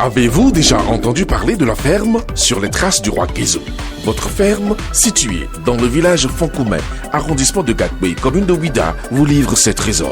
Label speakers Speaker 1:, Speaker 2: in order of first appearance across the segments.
Speaker 1: Avez-vous déjà entendu parler de la ferme sur les traces du roi Guézo? Votre ferme, située dans le village Fonkoumen, arrondissement de Gatbé, commune de Ouida, vous livre ses trésors.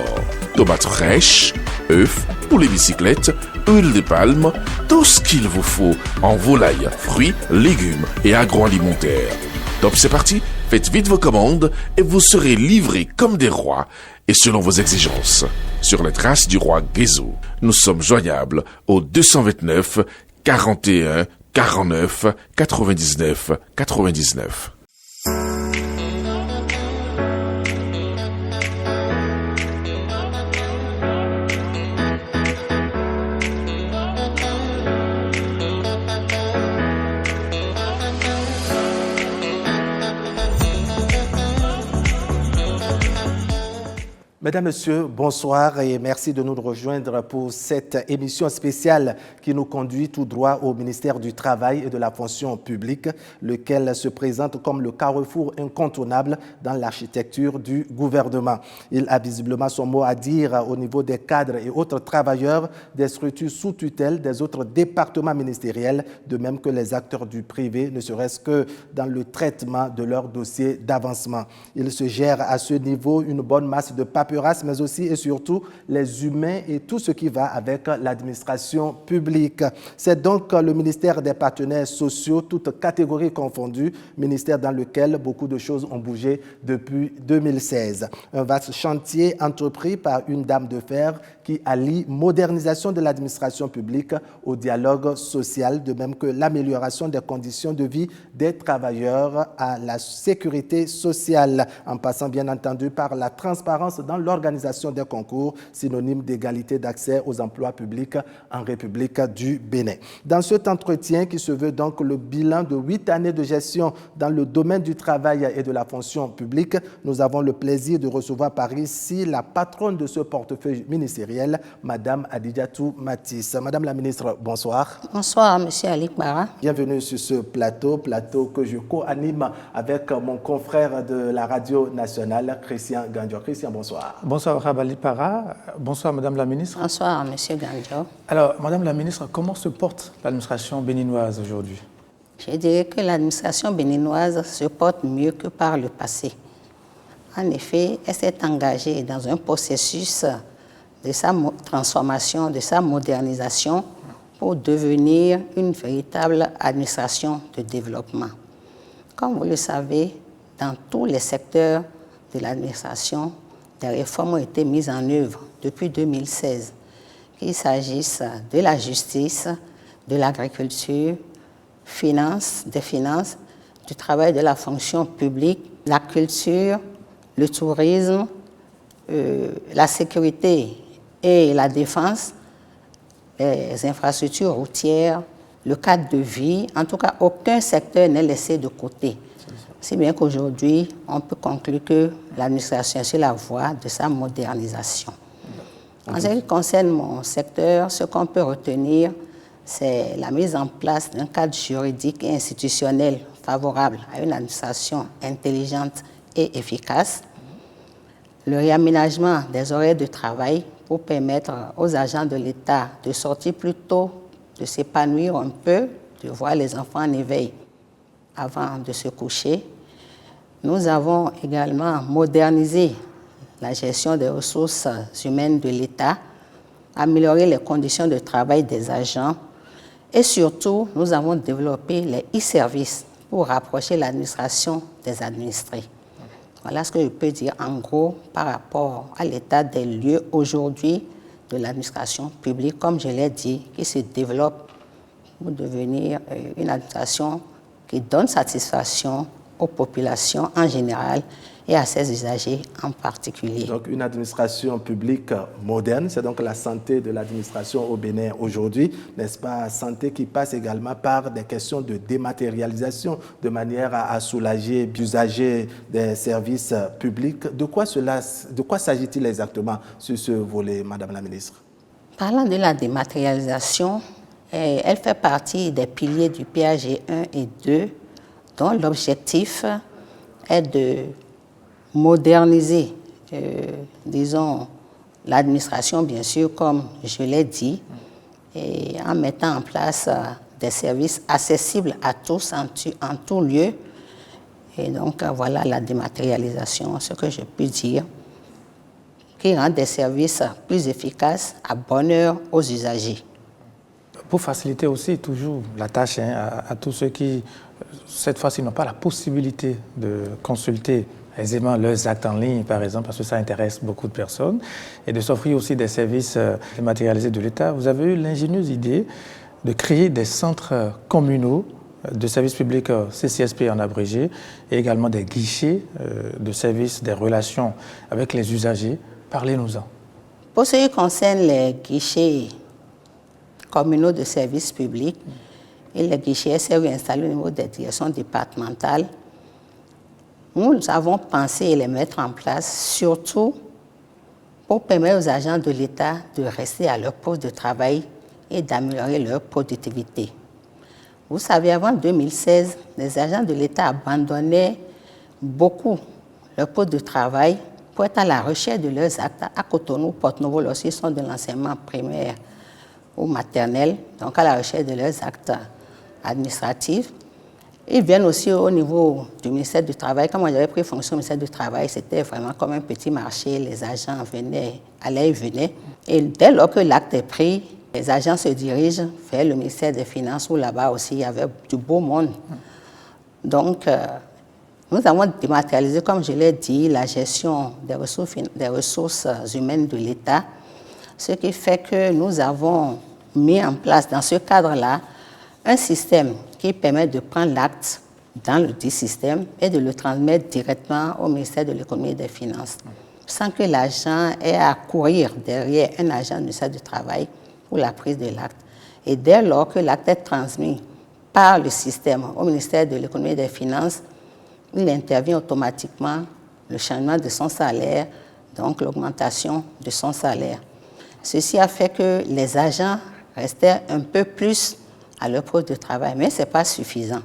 Speaker 1: Tomates fraîches, œufs, poulet bicyclette, huile de palme, tout ce qu'il vous faut en volaille, fruits, légumes et agroalimentaire. Top, c'est parti, faites vite vos commandes et vous serez livrés comme des rois et selon vos exigences. Sur les traces du roi Guézo, nous sommes joignables au 229 41 49 99 99.
Speaker 2: Mesdames, Messieurs, bonsoir et merci de nous rejoindre pour cette émission spéciale qui nous conduit tout droit au ministère du Travail et de la Fonction publique, lequel se présente comme le carrefour incontournable dans l'architecture du gouvernement. Il a visiblement son mot à dire au niveau des cadres et autres travailleurs des structures sous tutelle des autres départements ministériels, de même que les acteurs du privé, ne serait-ce que dans le traitement de leurs dossiers d'avancement. Il se gère à ce niveau une bonne masse de paperasse, mais aussi et surtout les humains et tout ce qui va avec l'administration publique. C'est donc le ministère des partenaires sociaux, toutes catégories confondues, ministère dans lequel beaucoup de choses ont bougé depuis 2016. Un vaste chantier entrepris par une dame de fer qui allie modernisation de l'administration publique au dialogue social, de même que l'amélioration des conditions de vie des travailleurs à la sécurité sociale, en passant bien entendu par la transparence dans l'organisation des concours, synonyme d'égalité d'accès aux emplois publics en République du Bénin. Dans cet entretien qui se veut donc le bilan de 8 années de gestion dans le domaine du travail et de la fonction publique, nous avons le plaisir de recevoir par ici la patronne de ce portefeuille ministériel, Madame Adidiatou Matisse. Madame la ministre, bonsoir.
Speaker 3: Bonsoir, Monsieur Ali Kbara.
Speaker 2: Bienvenue sur ce plateau que je co-anime avec mon confrère de la radio nationale, Christian Gandio. Christian, bonsoir.
Speaker 4: Bonsoir, Rabali Para. Bonsoir, Madame la ministre.
Speaker 3: Bonsoir, Monsieur Gandio.
Speaker 4: Alors, Madame la ministre, comment se porte l'administration béninoise aujourd'hui?
Speaker 3: Je dirais que l'administration béninoise se porte mieux que par le passé. En effet, elle s'est engagée dans un processus de sa transformation, de sa modernisation pour devenir une véritable administration de développement. Comme vous le savez, dans tous les secteurs de l'administration, des réformes ont été mises en œuvre depuis 2016, qu'il s'agisse de la justice, de l'agriculture, des finances, du travail de la fonction publique, la culture, le tourisme, la sécurité et la défense, les infrastructures routières, le cadre de vie. En tout cas, aucun secteur n'est laissé de côté. Si bien qu'aujourd'hui, on peut conclure que l'administration est sur la voie de sa modernisation. En ce qui concerne mon secteur, ce qu'on peut retenir, c'est la mise en place d'un cadre juridique et institutionnel favorable à une administration intelligente et efficace, le réaménagement des horaires de travail pour permettre aux agents de l'État de sortir plus tôt, de s'épanouir un peu, de voir les enfants en éveil avant de se coucher. Nous avons également modernisé la gestion des ressources humaines de l'État, amélioré les conditions de travail des agents et surtout, nous avons développé les e-services pour rapprocher l'administration des administrés. Voilà ce que je peux dire en gros par rapport à l'état des lieux aujourd'hui de l'administration publique, comme je l'ai dit, qui se développe pour devenir une administration qui donne satisfaction aux populations en général et à ses usagers en particulier.
Speaker 2: Donc une administration publique moderne, c'est donc la santé de l'administration au Bénin aujourd'hui, n'est-ce pas? Santé qui passe également par des questions de dématérialisation, de manière à soulager les usagers des services publics. De quoi s'agit-il exactement sur ce volet, Madame la ministre?
Speaker 3: Parlant de la dématérialisation, elle fait partie des piliers du PAG 1 et 2, dont l'objectif est de moderniser, disons, l'administration, bien sûr, comme je l'ai dit, et en mettant en place des services accessibles à tous en tout lieu. Et donc, voilà la dématérialisation, ce que je peux dire, qui rend des services plus efficaces à bonne heure aux usagers.
Speaker 4: Pour faciliter aussi toujours la tâche à tous ceux qui, cette fois-ci, n'ont pas la possibilité de consulter aisément leurs actes en ligne, par exemple, parce que ça intéresse beaucoup de personnes, et de s'offrir aussi des services dématérialisés de l'État, vous avez eu l'ingénieuse idée de créer des centres communaux de services publics CCSP en abrégé, et également des guichets de services des relations avec les usagers. Parlez-nous-en.
Speaker 3: Pour ce qui concerne les guichets communaux de services publics et les guichets SRU installés au niveau des directions départementales, nous avons pensé les mettre en place surtout pour permettre aux agents de l'État de rester à leur poste de travail et d'améliorer leur productivité. Vous savez, avant 2016, les agents de l'État abandonnaient beaucoup leur poste de travail pour être à la recherche de leurs actes à Cotonou, Porto-Novo, lorsqu'ils sont de l'enseignement primaire ou maternel, donc à la recherche de leurs actes administratifs. Ils viennent aussi au niveau du ministère du Travail. Quand moi j'avais pris fonction au ministère du Travail, c'était vraiment comme un petit marché. Les agents allaient et venaient. Et dès lors que l'acte est pris, les agents se dirigent vers le ministère des Finances, où là-bas aussi il y avait du beau monde. Donc, nous avons dématérialisé, comme je l'ai dit, la gestion des ressources humaines de l'État, ce qui fait que nous avons mis en place dans ce cadre-là un système qui permet de prendre l'acte dans le dit système et de le transmettre directement au ministère de l'Économie et des Finances, sans que l'agent ait à courir derrière un agent du ministère du Travail pour la prise de l'acte. Et dès lors que l'acte est transmis par le système au ministère de l'Économie et des Finances, il intervient automatiquement le changement de son salaire, donc l'augmentation de son salaire. Ceci a fait que les agents restaient un peu plus à leur poste de travail, mais ce n'est pas suffisant.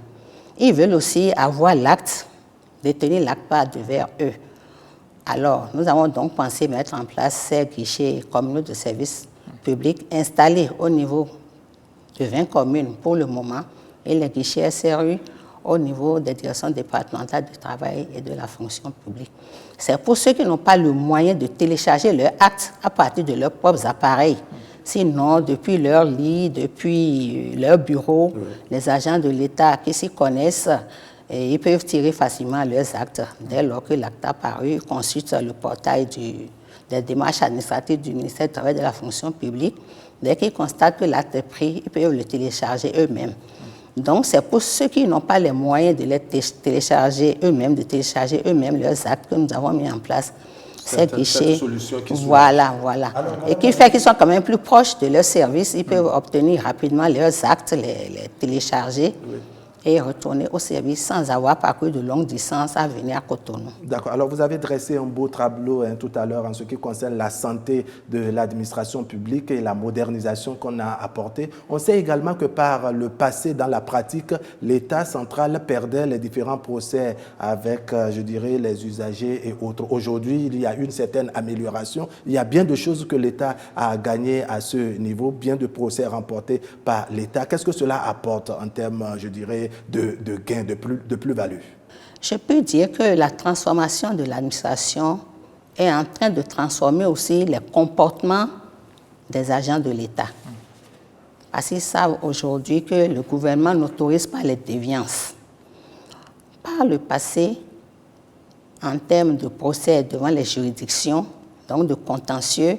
Speaker 3: Ils veulent aussi avoir l'acte, détenir l'acte par devers eux. Alors, nous avons donc pensé mettre en place ces guichets communaux de services publics installés au niveau de 20 communes pour le moment, et les guichets SRU au niveau des directions départementales du travail et de la fonction publique. C'est pour ceux qui n'ont pas le moyen de télécharger leur acte à partir de leurs propres appareils. Sinon, depuis leur lit, depuis leur bureau, les agents de l'État qui s'y connaissent, ils peuvent tirer facilement leurs actes. Dès lors que l'acte a paru, ils consultent le portail des démarches administratives du ministère du Travail et de la fonction publique. Dès qu'ils constatent que l'acte est pris, ils peuvent le télécharger eux-mêmes. Donc, c'est pour ceux qui n'ont pas les moyens de les télécharger eux-mêmes, leurs actes que nous avons mis en place. Ces guichets, voilà. Et qui fait qu'ils sont quand même plus proches de leur service. Ils peuvent obtenir rapidement leurs actes, les télécharger et retourner au service sans avoir parcouru de longues distances à venir à Cotonou.
Speaker 2: D'accord. Alors, vous avez dressé un beau tableau tout à l'heure en ce qui concerne la santé de l'administration publique et la modernisation qu'on a apportée. On sait également que par le passé, dans la pratique, l'État central perdait les différents procès avec, je dirais, les usagers et autres. Aujourd'hui, il y a une certaine amélioration. Il y a bien de choses que l'État a gagnées à ce niveau, bien de procès remportés par l'État. Qu'est-ce que cela apporte en termes, je dirais, de gains, de plus-value?
Speaker 3: Je peux dire que la transformation de l'administration est en train de transformer aussi les comportements des agents de l'État. Parce qu'ils savent aujourd'hui que le gouvernement n'autorise pas les déviances. Par le passé, en termes de procès devant les juridictions, donc de contentieux,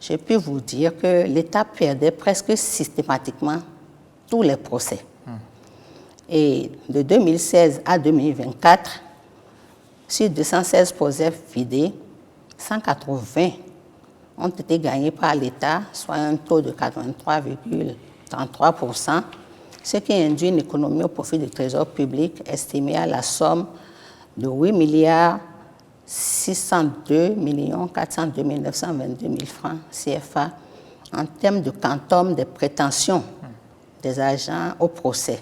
Speaker 3: je peux vous dire que l'État perdait presque systématiquement tous les procès. Et de 2016 à 2024, sur 216 procès vidés, 180 ont été gagnés par l'État, soit un taux de 83,33%, ce qui induit une économie au profit du Trésor public estimée à la somme de 8,602,402,922 francs CFA en termes de quantum des prétentions des agents au procès.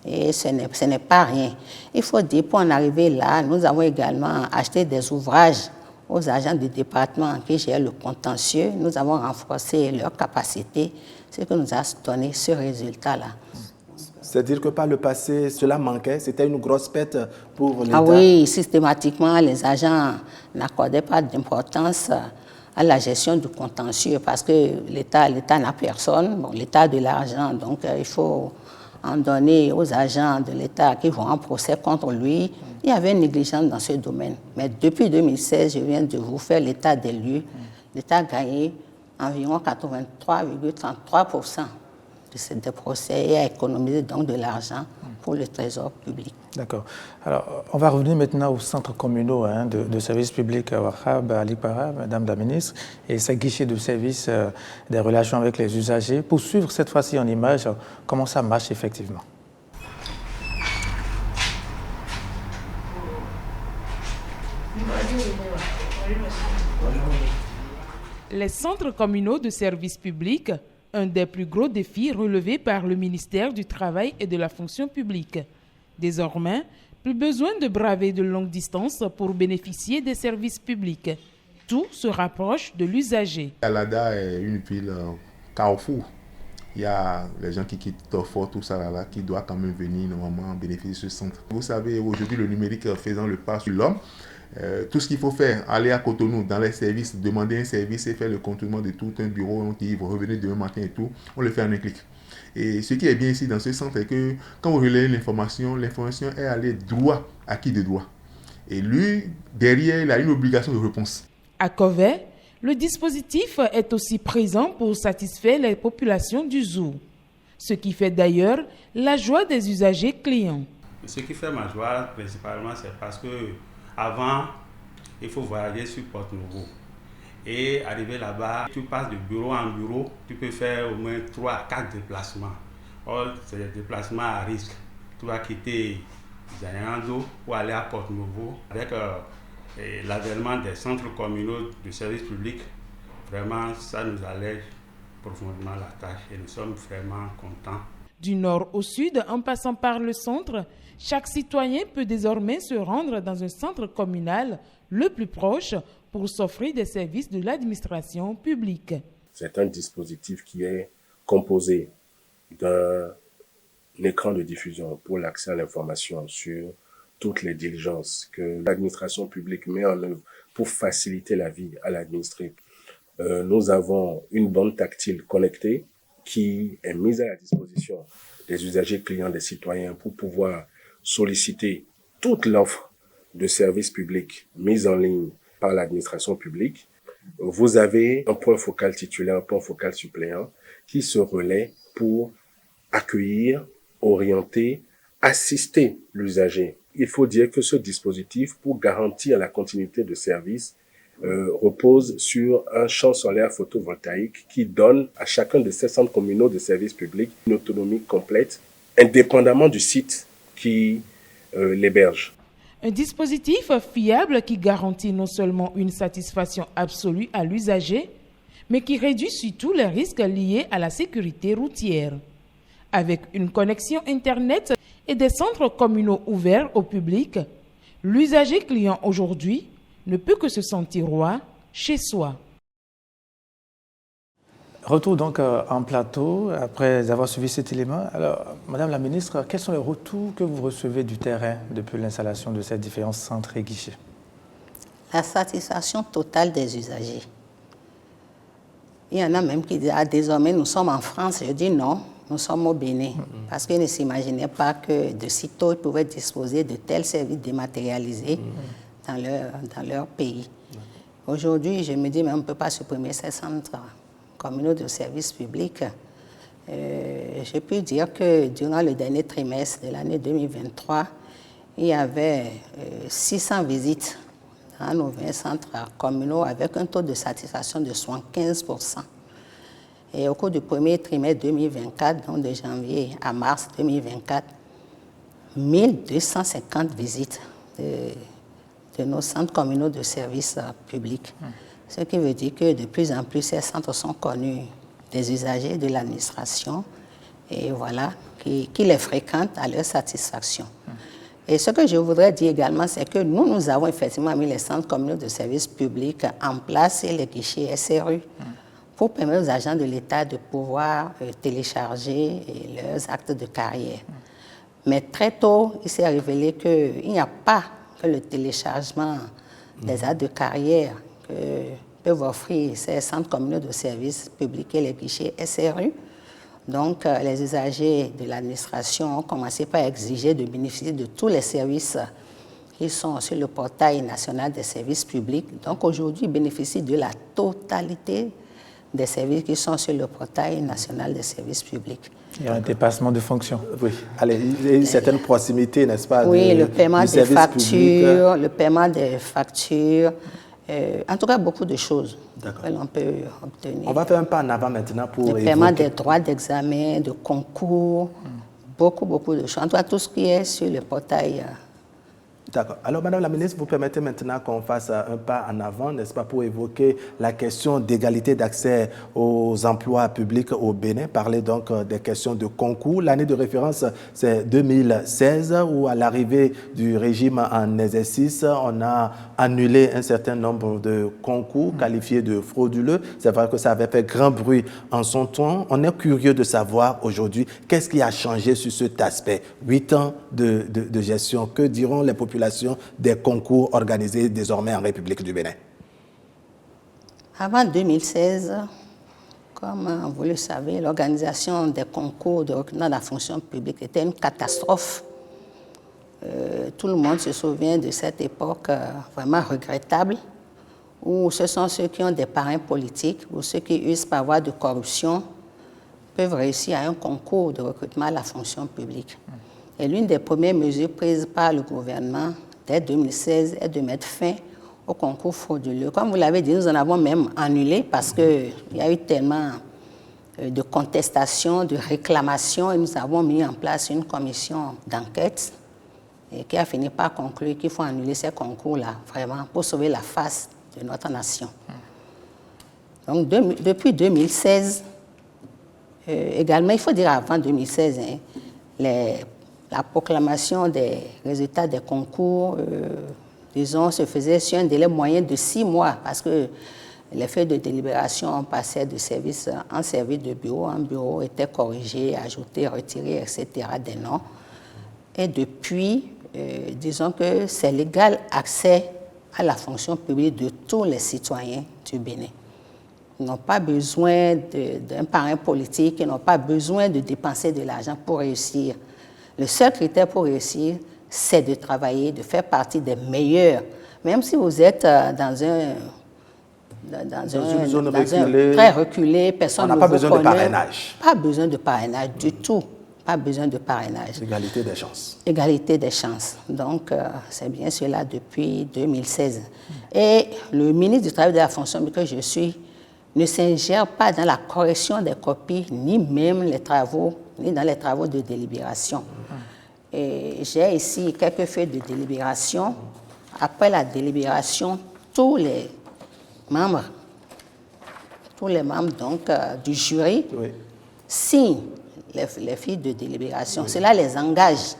Speaker 3: Et ce n'est pas rien. Il faut dire, pour en arriver là, nous avons également acheté des ouvrages aux agents du département qui gèrent le contentieux. Nous avons renforcé leur capacité, ce qui nous a donné ce résultat-là.
Speaker 2: C'est-à-dire que par le passé, cela manquait, c'était une grosse perte pour l'État.
Speaker 3: Ah oui, systématiquement, les agents n'accordaient pas d'importance à la gestion du contentieux parce que l'État n'a personne, bon, l'État a de l'argent, donc il faut en donner aux agents de l'État qui vont en procès contre lui. Il y avait une négligence dans ce domaine. Mais depuis 2016, je viens de vous faire l'état des lieux. L'État a gagné environ 83,33% de procès et a économisé donc de l'argent pour le trésor public.
Speaker 4: D'accord. Alors, on va revenir maintenant aux centres communaux de services publics à Ouakhab, à Alipara, Madame la Ministre, et ces guichets de service des relations avec les usagers, pour suivre cette fois-ci en images comment ça marche effectivement.
Speaker 5: Les centres communaux de services publics, un des plus gros défis relevés par le ministère du Travail et de la Fonction publique. Désormais, plus besoin de braver de longues distances pour bénéficier des services publics. Tout se rapproche de l'usager.
Speaker 6: Alada est une ville carrefour. Il y a les gens qui quittent Torfort, tout ça là, qui doivent quand même venir normalement bénéficier de ce centre. Vous savez, aujourd'hui, le numérique faisant le pas sur l'homme, tout ce qu'il faut faire, aller à Cotonou dans les services, demander un service et faire le contournement de tout un bureau qui va revenir demain matin et tout, on le fait en un clic. Et ce qui est bien ici dans ce centre est que quand vous relayez l'information est allée droit à qui de droit. Et lui, derrière, il a une obligation de réponse.
Speaker 5: À Covey, le dispositif est aussi présent pour satisfaire les populations du zoo. Ce qui fait d'ailleurs la joie des usagers clients.
Speaker 7: Ce qui fait ma joie principalement, c'est parce que avant, il faut voyager sur Porte-Nouveau. Et arriver là-bas, tu passes de bureau en bureau, tu peux faire au moins 3 à 4 déplacements. Or, c'est des déplacements à risque. Tu vas quitter Zayando pour aller à Porte-Nouveau. Avec l'avènement des centres communaux de services publics, vraiment, ça nous allège profondément la tâche et nous sommes vraiment contents.
Speaker 5: Du nord au sud, en passant par le centre, chaque citoyen peut désormais se rendre dans un centre communal le plus proche pour s'offrir des services de l'administration publique.
Speaker 8: C'est un dispositif qui est composé d'un écran de diffusion pour l'accès à l'information sur toutes les diligences que l'administration publique met en œuvre pour faciliter la vie à l'administré. Nous avons une bande tactile connectée qui est mise à la disposition des usagers clients, des citoyens pour pouvoir solliciter toute l'offre de services publics mise en ligne par l'administration publique. Vous avez un point focal titulaire, un point focal suppléant qui se relaie pour accueillir, orienter, assister l'usager. Il faut dire que ce dispositif, pour garantir la continuité de service, repose sur un champ solaire photovoltaïque qui donne à chacun de ces centres communaux de services publics une autonomie complète, indépendamment du site qui l'héberge.
Speaker 5: Un dispositif fiable qui garantit non seulement une satisfaction absolue à l'usager, mais qui réduit surtout les risques liés à la sécurité routière. Avec une connexion Internet et des centres communaux ouverts au public, l'usager client aujourd'hui ne peut que se sentir roi chez soi.
Speaker 4: Retour donc en plateau, après avoir suivi cet élément. Alors, Madame la Ministre, quels sont les retours que vous recevez du terrain depuis l'installation de ces différents centres et guichets?
Speaker 3: La satisfaction totale des usagers. Il y en a même qui disent « Ah, désormais, nous sommes en France ». Je dis non, nous sommes au Bénin. Parce qu'ils ne s'imaginaient pas que de sitôt, ils pouvaient disposer de tels services dématérialisés dans leur pays. Aujourd'hui, je me dis, mais on ne peut pas supprimer ces centres communaux de services publics. Je peux dire que durant le dernier trimestre de l'année 2023, il y avait 600 visites dans nos 20 centres communaux avec un taux de satisfaction de 75%. Et au cours du premier trimestre 2024, donc de janvier à mars 2024, 1250 visites de nos centres communaux de services publics. Ce qui veut dire que de plus en plus, ces centres sont connus des usagers de l'administration et voilà, qui les fréquentent à leur satisfaction. Et ce que je voudrais dire également, c'est que nous avons effectivement mis les centres communaux de services publics en place et les guichets SRU pour permettre aux agents de l'État de pouvoir télécharger leurs actes de carrière. Mais très tôt, il s'est révélé qu'il n'y a pas que le téléchargement des actes de carrière que peuvent offrir ces centres communaux de services publics et les guichets SRU. Donc, les usagers de l'administration ont commencé par exiger de bénéficier de tous les services qui sont sur le portail national des services publics. Donc, aujourd'hui, ils bénéficient de la totalité des services qui sont sur le portail national des services publics.
Speaker 4: Il y a un dépassement de fonction.
Speaker 2: Oui, allez, il y a une certaine proximité, n'est-ce pas?
Speaker 3: Oui, le paiement des factures, le paiement des factures, en tout cas beaucoup de choses que l'on peut obtenir.
Speaker 2: On va faire un pas en avant maintenant pour
Speaker 3: le paiement des droits d'examen, de concours, beaucoup de choses. En tout cas, tout ce qui est sur le portail.
Speaker 2: D'accord. Alors, Madame la Ministre, vous permettez maintenant qu'on fasse un pas en avant, n'est-ce pas, pour évoquer la question d'égalité d'accès aux emplois publics au Bénin, parler donc des questions de concours. L'année de référence, c'est 2016, où à l'arrivée du régime en exercice, on a annulé un certain nombre de concours qualifiés de frauduleux. C'est vrai que ça avait fait grand bruit en son temps. On est curieux de savoir aujourd'hui qu'est-ce qui a changé sur cet aspect. 8 ans de gestion, que diront les populations des concours organisés désormais en République du Bénin?
Speaker 3: Avant 2016, comme vous le savez, l'organisation des concours de recrutement de la fonction publique était une catastrophe. Tout le monde se souvient de cette époque vraiment regrettable, où ce sont ceux qui ont des parrains politiques ou ceux qui usent par voie de corruption peuvent réussir à un concours de recrutement à la fonction publique. Et l'une des premières mesures prises par le gouvernement dès 2016 est de mettre fin au concours frauduleux. Comme vous l'avez dit, nous en avons même annulé parce qu'il y a eu tellement de contestations, de réclamations, et nous avons mis en place une commission d'enquête qui a fini par conclure qu'il faut annuler ces concours-là, vraiment, pour sauver la face de notre nation. Donc, depuis 2016, également, il faut dire avant 2016, la proclamation des résultats des concours, disons, se faisait sur un délai moyen de 6 mois, parce que les feuilles de délibération passaient de service en service de bureau en bureau, étaient corrigées, ajoutées, retirées, etc. des noms. Et depuis, disons que c'est l'égal accès à la fonction publique de tous les citoyens du Bénin. Ils n'ont pas besoin d'un parrain politique, ils n'ont pas besoin de dépenser de l'argent pour réussir. Le seul critère pour réussir, c'est de travailler, de faire partie des meilleurs. Même si vous êtes dans une zone reculée, très reculée, personne ne vous connaît. On n'a pas besoin de parrainage. Pas besoin de parrainage du tout. Pas besoin de parrainage.
Speaker 2: Égalité des chances.
Speaker 3: Égalité des chances. Donc, c'est bien cela depuis 2016. Et le ministre du Travail et de la fonction publique que je suis ne s'ingère pas dans la correction des copies, ni même les travaux, ni dans les travaux de délibération. Et j'ai ici quelques feuilles de délibération. Après la délibération, tous les membres donc, du jury signent les fiches de délibération. Cela les engage.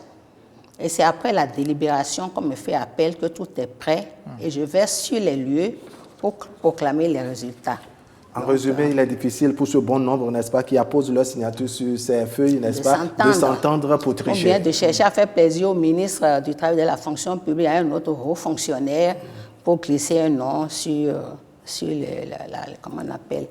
Speaker 3: Et c'est après la délibération qu'on me fait appel que tout est prêt et je vais sur les lieux pour proclamer les résultats.
Speaker 2: En résumé, il est difficile pour ce bon nombre, n'est-ce pas, qui apposent leur signature sur ces feuilles, n'est-ce pas, de s'entendre pour tricher.
Speaker 3: On vient de chercher à faire plaisir au ministre du Travail et de la fonction publique, à un autre haut fonctionnaire, pour glisser un nom sur comment on appelle,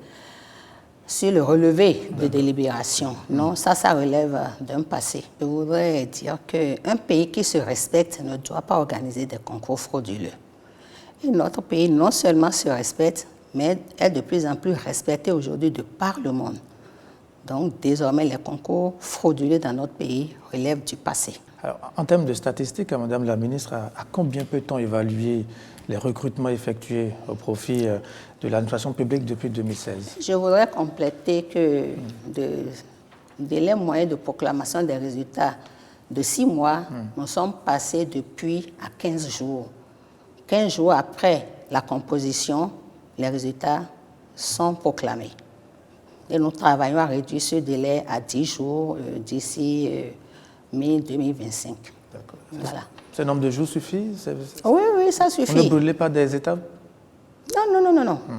Speaker 3: sur le relevé de délibération. Non, ça relève d'un passé. Je voudrais dire qu'un pays qui se respecte ne doit pas organiser des concours frauduleux. Et notre pays non seulement se respecte, mais est de plus en plus respecté aujourd'hui de par le monde. Donc, désormais, les concours frauduleux dans notre pays relèvent du passé.
Speaker 4: Alors, en termes de statistiques, Madame la Ministre, à combien peut-on évaluer les recrutements effectués au profit de l'administration publique depuis 2016?
Speaker 3: Je voudrais compléter que de délai moyen de proclamation des résultats de 6 mois, nous sommes passés depuis à 15 jours. 15 jours après la composition, les résultats sont proclamés. Et nous travaillons à réduire ce délai à 10 jours d'ici mai 2025.
Speaker 2: D'accord.
Speaker 3: Voilà.
Speaker 4: Ce nombre de jours suffit?
Speaker 3: Oui, ça suffit.
Speaker 4: On ne brûlait pas des étapes?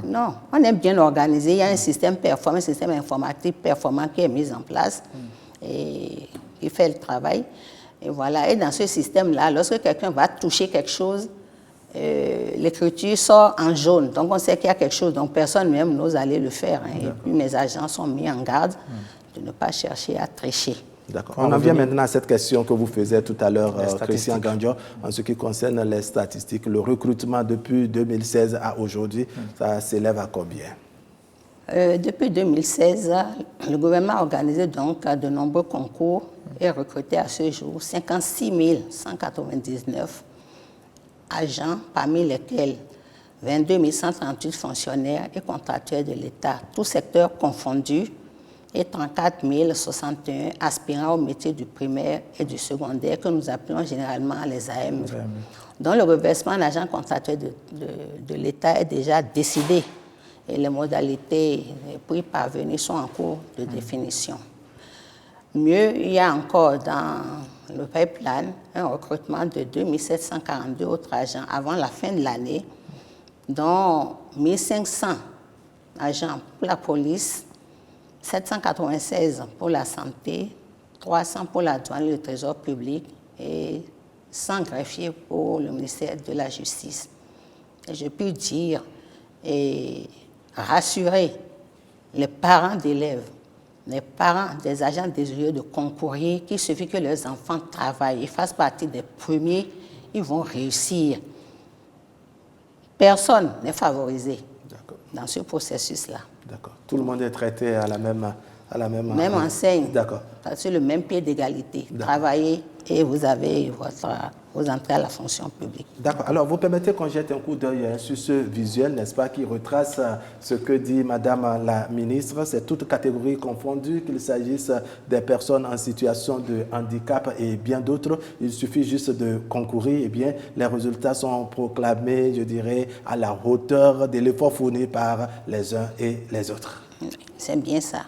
Speaker 3: Non. On est bien organisé. Il y a un système performant, un système informatique performant qui est mis en place et qui fait le travail. Et voilà. Et dans ce système-là, lorsque quelqu'un va toucher quelque chose, l'écriture sort en jaune. Donc, on sait qu'il y a quelque chose. Donc, personne même n'ose aller le faire. Et puis, mes agents sont mis en garde de ne pas chercher à tricher.
Speaker 2: D'accord. On en vient maintenant à cette question que vous faisiez tout à l'heure, Christian Gandio, en ce qui concerne les statistiques. Le recrutement depuis 2016 à aujourd'hui, ça s'élève à combien?
Speaker 3: Depuis 2016, le gouvernement a organisé donc de nombreux concours et recruté à ce jour 56 199 agents, parmi lesquels 22 138 fonctionnaires et contractuels de l'État, tous secteurs confondus, et 34 061 aspirants au métier du primaire et du secondaire que nous appelons généralement les AMV, dont le reversement en agents contractuels de l'État est déjà décidé et les modalités pour y parvenir sont en cours de définition. Mieux, il y a encore dans le pipeline un recrutement de 2 742 autres agents avant la fin de l'année, dont 1 500 agents pour la police, 796 pour la santé, 300 pour la douane et le trésor public et 100 greffiers pour le ministère de la Justice. Et je peux dire et rassurer les parents d'élèves, les parents des agents désireux de concourir, qu'il suffit que leurs enfants travaillent et fassent partie des premiers, ils vont réussir. Personne n'est favorisé dans ce processus-là.
Speaker 2: D'accord. Tout le monde est traité à la même
Speaker 3: enseigne.
Speaker 2: D'accord.
Speaker 3: Sur le même pied d'égalité. Travaillez et vous avez vos entrées à la fonction publique.
Speaker 2: D'accord. Alors, vous permettez qu'on jette un coup d'œil sur ce visuel, n'est-ce pas, qui retrace ce que dit Madame la ministre. C'est toutes catégories confondues, qu'il s'agisse des personnes en situation de handicap et bien d'autres. Il suffit juste de concourir. Eh bien, les résultats sont proclamés, je dirais, à la hauteur de l'effort fourni par les uns et les autres.
Speaker 3: C'est bien ça.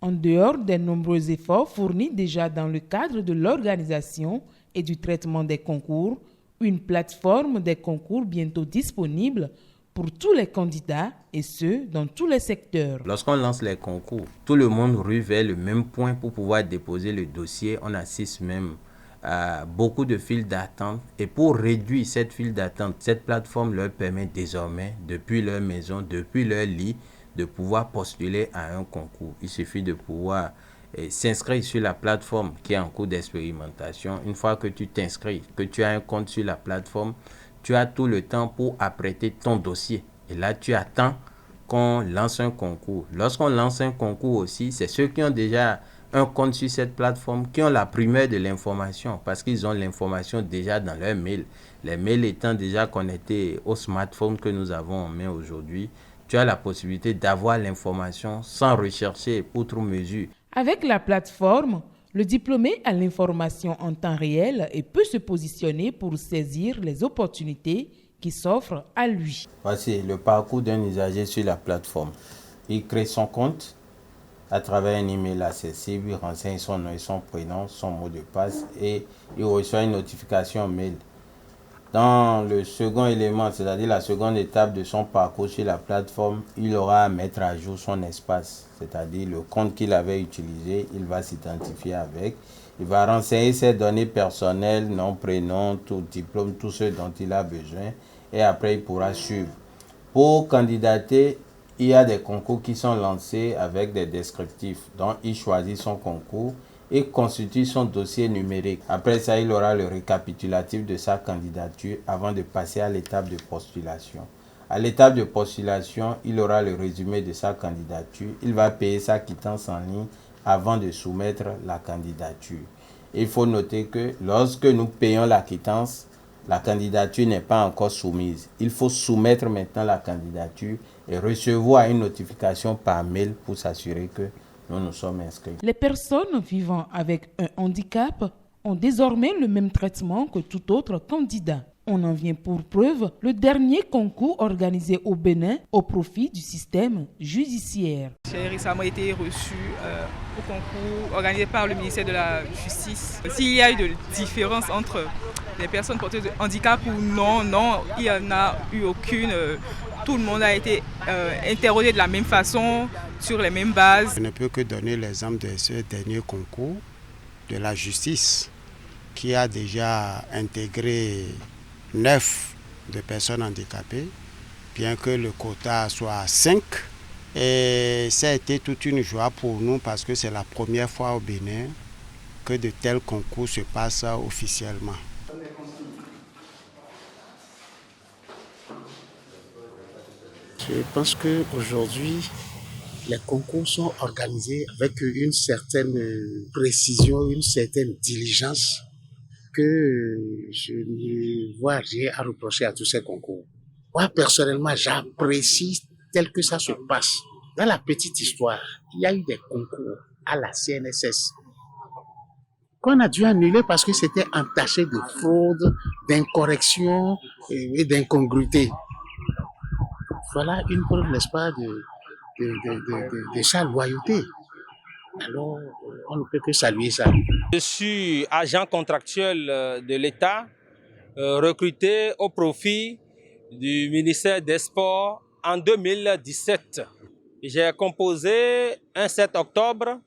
Speaker 5: En dehors des nombreux efforts fournis déjà dans le cadre de l'organisation et du traitement des concours, une plateforme des concours bientôt disponible pour tous les candidats et ceux dans tous les secteurs.
Speaker 9: Lorsqu'on lance les concours, tout le monde rue vers le même point pour pouvoir déposer le dossier. On assiste même à beaucoup de files d'attente. Et pour réduire cette file d'attente, cette plateforme leur permet désormais, depuis leur maison, depuis leur lit, de pouvoir postuler à un concours. Il suffit de pouvoir s'inscrire sur la plateforme qui est en cours d'expérimentation. Une fois que tu t'inscris, que tu as un compte sur la plateforme, tu as tout le temps pour apprêter ton dossier. Et là, tu attends qu'on lance un concours. Lorsqu'on lance un concours aussi, c'est ceux qui ont déjà un compte sur cette plateforme qui ont la primeur de l'information parce qu'ils ont l'information déjà dans leur mail. Les mails étant déjà connectés au smartphone que nous avons en main aujourd'hui, tu as la possibilité d'avoir l'information sans rechercher outre mesure.
Speaker 5: Avec la plateforme, le diplômé a l'information en temps réel et peut se positionner pour saisir les opportunités qui s'offrent à lui.
Speaker 9: Voici le parcours d'un usager sur la plateforme. Il crée son compte à travers un email accessible, il renseigne son nom et son prénom, son mot de passe et il reçoit une notification mail. Dans le second élément, c'est-à-dire la seconde étape de son parcours sur la plateforme, il aura à mettre à jour son espace, c'est-à-dire le compte qu'il avait utilisé, il va s'identifier avec. Il va renseigner ses données personnelles, nom, prénom, tout diplôme, tout ce dont il a besoin et après il pourra suivre. Pour candidater, il y a des concours qui sont lancés avec des descriptifs, dont il choisit son concours et constitue son dossier numérique. Après ça, il aura le récapitulatif de sa candidature avant de passer à l'étape de postulation. À l'étape de postulation, il aura le résumé de sa candidature. Il va payer sa quittance en ligne avant de soumettre la candidature. Il faut noter que lorsque nous payons la quittance, la candidature n'est pas encore soumise. Il faut soumettre maintenant la candidature et recevoir une notification par mail pour s'assurer que nous sommes inscrits.
Speaker 5: Les personnes vivant avec un handicap ont désormais le même traitement que tout autre candidat. On en vient pour preuve le dernier concours organisé au Bénin au profit du système judiciaire.
Speaker 10: J'ai récemment été reçu au concours organisé par le ministère de la Justice. S'il y a eu de différence entre les personnes porteuses de handicap ou non, il n'y en a eu aucune. Tout le monde a été interrogé de la même façon, sur les mêmes bases.
Speaker 11: Je ne peux que donner l'exemple de ce dernier concours de la justice qui a déjà intégré 9 de personnes handicapées, bien que le quota soit 5. Et ça a été toute une joie pour nous parce que c'est la première fois au Bénin que de tels concours se passent officiellement.
Speaker 12: Je pense qu'aujourd'hui, les concours sont organisés avec une certaine précision, une certaine diligence que je ne vois rien à reprocher à tous ces concours. Moi, personnellement, j'apprécie tel que ça se passe. Dans la petite histoire, il y a eu des concours à la CNSS qu'on a dû annuler parce que c'était entaché de fraude, d'incorrection et d'incongruité. Voilà une preuve, n'est-ce pas, de sa loyauté. Alors, on ne peut que saluer ça.
Speaker 13: Je suis agent contractuel de l'État, recruté au profit du ministère des Sports en 2017. J'ai composé un 7 octobre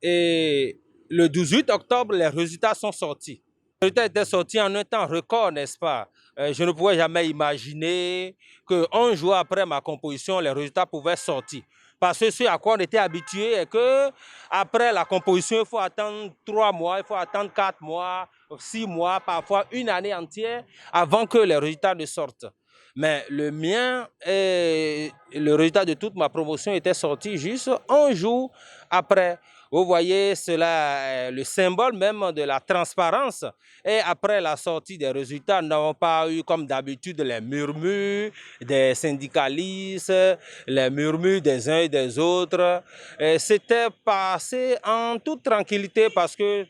Speaker 13: et le 18 octobre, les résultats sont sortis. Les résultats étaient sortis en un temps record, n'est-ce pas? Je ne pouvais jamais imaginer qu'un jour après ma composition, les résultats pouvaient sortir. Parce que ce à quoi on était habitué est qu'après la composition, il faut attendre 3 mois, il faut attendre 4 mois, 6 mois, parfois une année entière avant que les résultats ne sortent. Mais le mien et le résultat de toute ma promotion était sorti juste un jour après. Vous voyez, cela est le symbole même de la transparence. Et après la sortie des résultats, nous n'avons pas eu comme d'habitude les murmures des syndicalistes, les murmures des uns et des autres. C'était passé en toute tranquillité parce que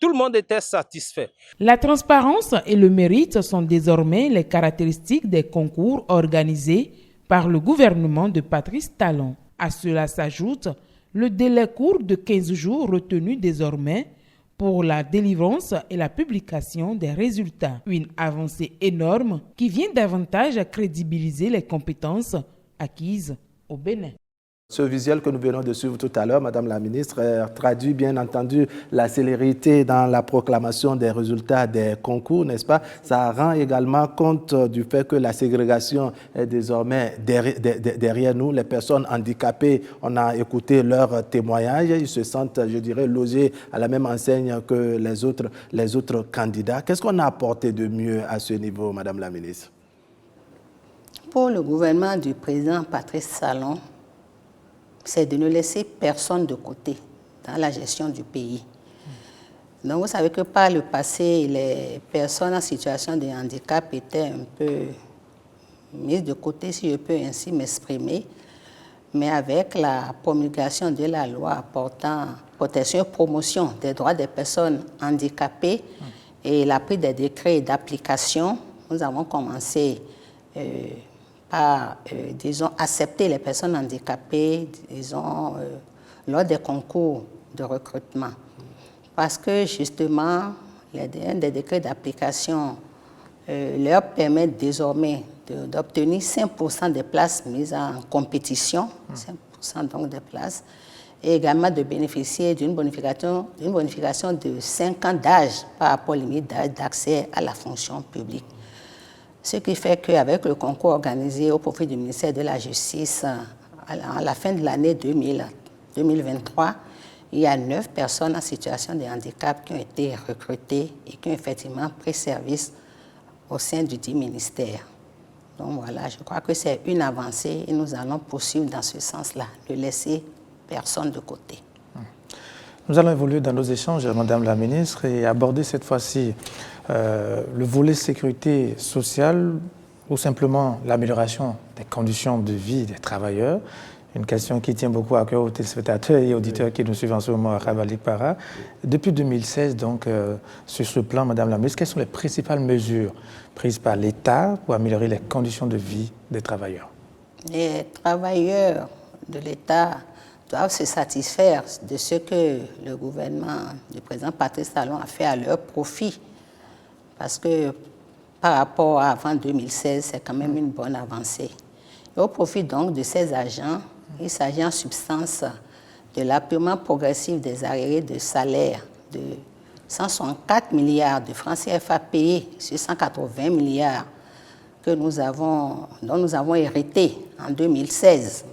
Speaker 13: tout le monde était satisfait.
Speaker 5: La transparence et le mérite sont désormais les caractéristiques des concours organisés par le gouvernement de Patrice Talon. À cela s'ajoute le délai court de 15 jours retenu désormais pour la délivrance et la publication des résultats. Une avancée énorme qui vient davantage à crédibiliser les compétences acquises au Bénin.
Speaker 2: Ce visuel que nous venons de suivre tout à l'heure, Madame la Ministre, traduit bien entendu la célérité dans la proclamation des résultats des concours, n'est-ce pas? Ça rend également compte du fait que la ségrégation est désormais derrière nous. Les personnes handicapées, on a écouté leurs témoignages, ils se sentent, je dirais, logés à la même enseigne que les autres candidats. Qu'est-ce qu'on a apporté de mieux à ce niveau, Madame la Ministre?
Speaker 3: Pour le gouvernement du président Patrice Talon, c'est de ne laisser personne de côté dans la gestion du pays. Donc vous savez que par le passé, les personnes en situation de handicap étaient un peu mises de côté, si je peux ainsi m'exprimer. Mais avec la promulgation de la loi portant protection et promotion des droits des personnes handicapées et la prise des décrets d'application, nous avons commencé à, disons, accepter les personnes handicapées, disons, lors des concours de recrutement. Parce que, justement, les décrets d'application leur permettent désormais d'obtenir 5% des places mises en compétition, 5% donc des places, et également de bénéficier d'une bonification de 5 ans d'âge par rapport aux limites d'âge d'accès à la fonction publique. Ce qui fait qu'avec le concours organisé au profit du ministère de la Justice, à la fin de l'année 2023, il y a 9 personnes en situation de handicap qui ont été recrutées et qui ont effectivement pris service au sein du dit ministère. Donc voilà, je crois que c'est une avancée et nous allons poursuivre dans ce sens-là, ne laisser personne de côté.
Speaker 4: Nous allons évoluer dans nos échanges, Madame la Ministre, et aborder cette fois-ci le volet sécurité sociale ou simplement l'amélioration des conditions de vie des travailleurs. Une question qui tient beaucoup à cœur aux téléspectateurs et auditeurs qui nous suivent en ce moment à Rabalik Para. Depuis 2016, donc, sur ce plan, Madame la ministre, quelles sont les principales mesures prises par l'État pour améliorer les conditions de vie des travailleurs?
Speaker 3: Les travailleurs de l'État doivent se satisfaire de ce que le gouvernement du président Patrice Talon a fait à leur profit. Parce que par rapport à avant 2016, c'est quand même une bonne avancée. Et au profit donc de ces agents, il s'agit en substance de l'appurement progressif des arriérés de salaire de 164 milliards de francs CFA payés sur 180 milliards dont nous avons hérité en 2016.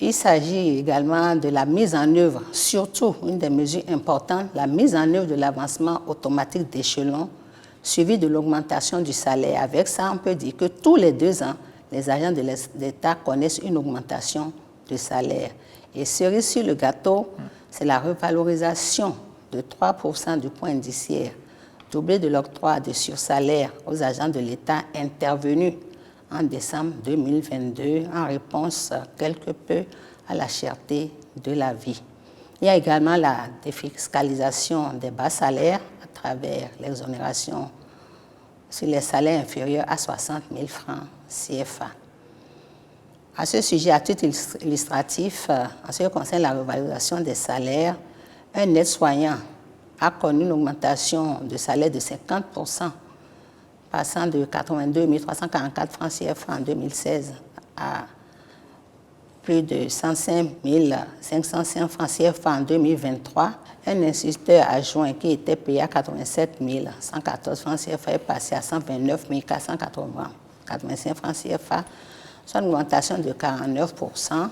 Speaker 3: Il s'agit également de la mise en œuvre, surtout une des mesures importantes, la mise en œuvre de l'avancement automatique d'échelon suivi de l'augmentation du salaire. Avec ça, on peut dire que tous les 2 ans, les agents de l'État connaissent une augmentation de salaire. Et cerise sur le gâteau, c'est la revalorisation de 3% du point indiciaire, doublé de l'octroi de sursalaire aux agents de l'État intervenus en décembre 2022 en réponse quelque peu à la cherté de la vie. Il y a également la défiscalisation des bas salaires à travers l'exonération sur les salaires inférieurs à 60 000 francs CFA. À ce sujet, à titre illustratif, en ce qui concerne la revalorisation des salaires, un aide-soignant a connu une augmentation de salaire de 50%, passant de 82 344 francs CFA en 2016 à plus de 105 505 francs CFA en 2023. Un instituteur adjoint qui était payé à 87 114 francs CFA est passé à 129 485 francs CFA, soit une augmentation de 49%.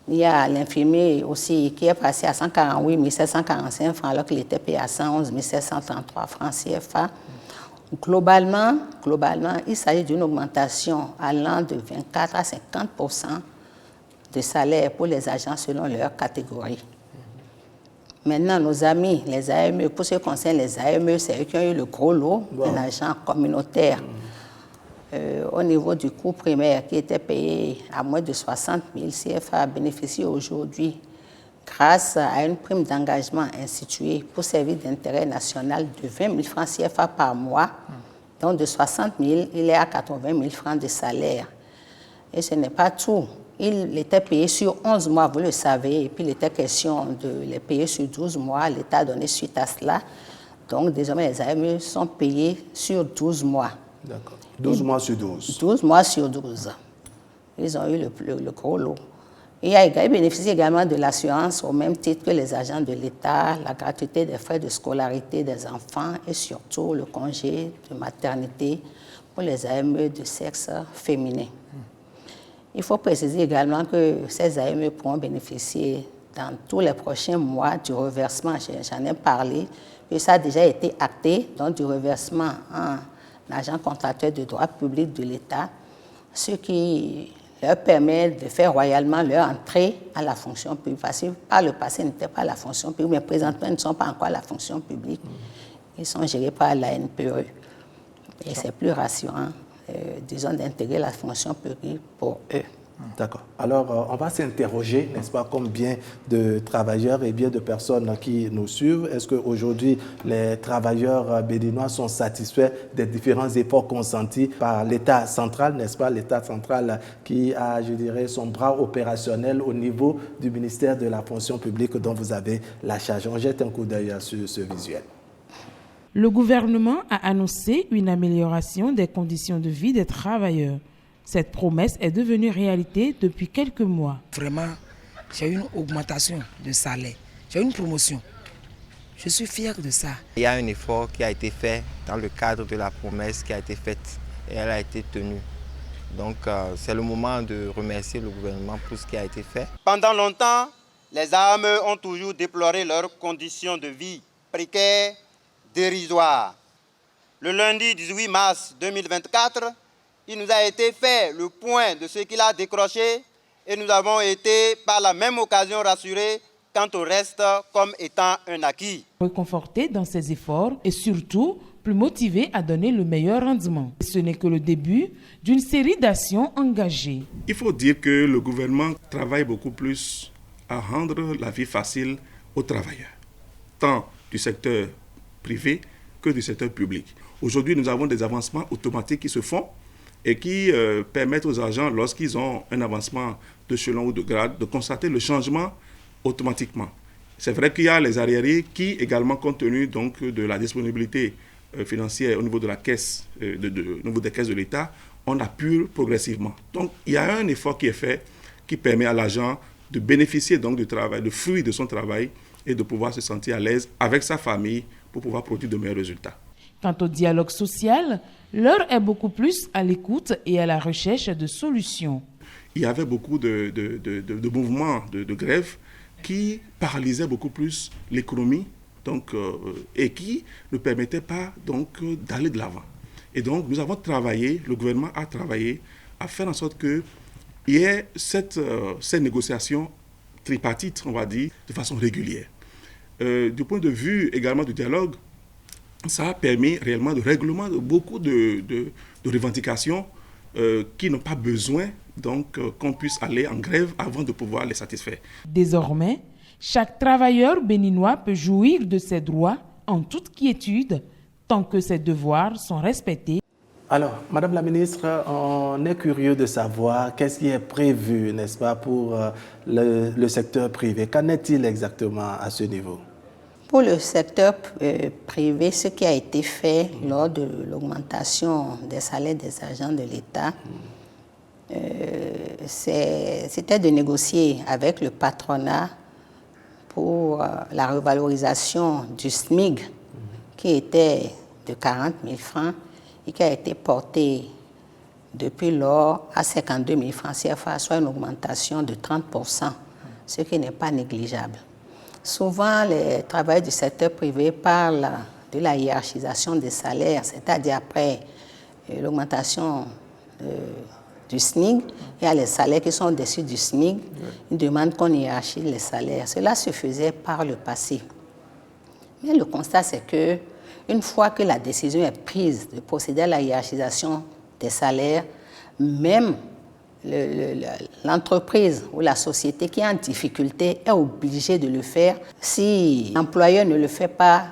Speaker 3: Il y a l'infirmier aussi qui est passé à 148 745 francs alors qu'il était payé à 111 733 francs CFA. Globalement, il s'agit d'une augmentation allant de 24 à 50% de salaire pour les agents selon leur catégorie. Maintenant, nos amis, les AME, pour ce qui concerne les AME, c'est eux qui ont eu le gros lot, un agent communautaire. Au niveau du coût primaire qui était payé à moins de 60 000 CFA bénéficie aujourd'hui grâce à une prime d'engagement instituée pour service d'intérêt national de 20 000 francs CFA par mois. Donc de 60 000, il est à 80 000 francs de salaire. Et ce n'est pas tout. Il était payé sur 11 mois, vous le savez, et puis il était question de les payer sur 12 mois. L'État a donné suite à cela. Donc désormais, les AME sont payés sur 12 mois.
Speaker 2: D'accord. 12 mois sur 12.
Speaker 3: 12 mois sur 12. Ils ont eu le gros lot. Ils bénéficient également de l'assurance au même titre que les agents de l'État, la gratuité des frais de scolarité des enfants et surtout le congé de maternité pour les AME de sexe féminin. Il faut préciser également que ces AME pourront bénéficier dans tous les prochains mois du reversement. J'en ai parlé, que ça a déjà été acté, donc du reversement en agent contractuel de droit public de l'État, ce qui leur permet de faire royalement leur entrée à la fonction publique. Parce que par le passé, ils n'étaient pas à la fonction publique, mais présentement, ils ne sont pas encore à la fonction publique. Ils sont gérés par la NPE. Et c'est plus rassurant, disons, d'intégrer la fonction publique pour eux.
Speaker 2: D'accord. Alors, on va s'interroger, n'est-ce pas, combien de travailleurs et bien de personnes qui nous suivent. Est-ce qu'aujourd'hui, les travailleurs béninois sont satisfaits des différents efforts consentis par l'État central, n'est-ce pas, l'État central qui a, je dirais, son bras opérationnel au niveau du ministère de la fonction publique dont vous avez la charge. On jette un coup d'œil sur ce visuel.
Speaker 5: Le gouvernement a annoncé une amélioration des conditions de vie des travailleurs. Cette promesse est devenue réalité depuis quelques mois.
Speaker 14: Vraiment, j'ai une augmentation de salaire, j'ai une promotion. Je suis fier de ça.
Speaker 15: Il y a un effort qui a été fait dans le cadre de la promesse qui a été faite et elle a été tenue. Donc c'est le moment de remercier le gouvernement pour ce qui a été fait.
Speaker 16: Pendant longtemps, les AME ont toujours déploré leurs conditions de vie précaires, dérisoires. Le lundi 18 mars 2024, il nous a été fait le point de ce qu'il a décroché et nous avons été par la même occasion rassurés quant au reste comme étant un acquis.
Speaker 5: Réconfortés dans ces efforts et surtout plus motivés à donner le meilleur rendement. Ce n'est que le début d'une série d'actions engagées.
Speaker 17: Il faut dire que le gouvernement travaille beaucoup plus à rendre la vie facile aux travailleurs, tant du secteur privé que du secteur public. Aujourd'hui, nous avons des avancements automatiques qui se font et qui permettent aux agents, lorsqu'ils ont un avancement d'échelon ou de grade, de constater le changement automatiquement. C'est vrai qu'il y a les arriérés qui, également, compte tenu donc, de la disponibilité financière au niveau de la caisse, au niveau des caisses de l'État, on apure progressivement. Donc, il y a un effort qui est fait qui permet à l'agent de bénéficier donc du travail, du fruit de son travail et de pouvoir se sentir à l'aise avec sa famille pour pouvoir produire de meilleurs résultats.
Speaker 5: Quant au dialogue social, l'heure est beaucoup plus à l'écoute et à la recherche de solutions.
Speaker 17: Il y avait beaucoup de mouvements de grève qui paralysaient beaucoup plus l'économie et qui ne permettaient pas d'aller de l'avant. Et donc nous avons travaillé, le gouvernement a travaillé à faire en sorte qu'il y ait cette négociation tripartite, on va dire, de façon régulière. Du point de vue également du dialogue, ça a permis réellement de règlement de beaucoup de revendications qui n'ont pas besoin qu'on puisse aller en grève avant de pouvoir les satisfaire.
Speaker 5: Désormais, chaque travailleur béninois peut jouir de ses droits en toute quiétude tant que ses devoirs sont respectés.
Speaker 2: Alors, Madame la Ministre, on est curieux de savoir qu'est-ce qui est prévu, n'est-ce pas, pour le secteur privé. Qu'en est-il exactement à ce niveau?
Speaker 3: Pour le secteur privé, ce qui a été fait lors de l'augmentation des salaires des agents de l'État, c'était de négocier avec le patronat pour la revalorisation du SMIG qui était de 40 000 francs et qui a été porté depuis lors à 52 000 francs CFA, soit une augmentation de 30%, ce qui n'est pas négligeable. Souvent, les travailleurs du secteur privé parlent de la hiérarchisation des salaires, c'est-à-dire après l'augmentation du SMIG, il y a les salaires qui sont au-dessus du SMIG, ils demandent qu'on hiérarchise les salaires. Cela se faisait par le passé. Mais le constat, c'est que une fois que la décision est prise de procéder à la hiérarchisation des salaires, même l'entreprise ou la société qui est en difficulté est obligée de le faire. Si l'employeur ne le fait pas,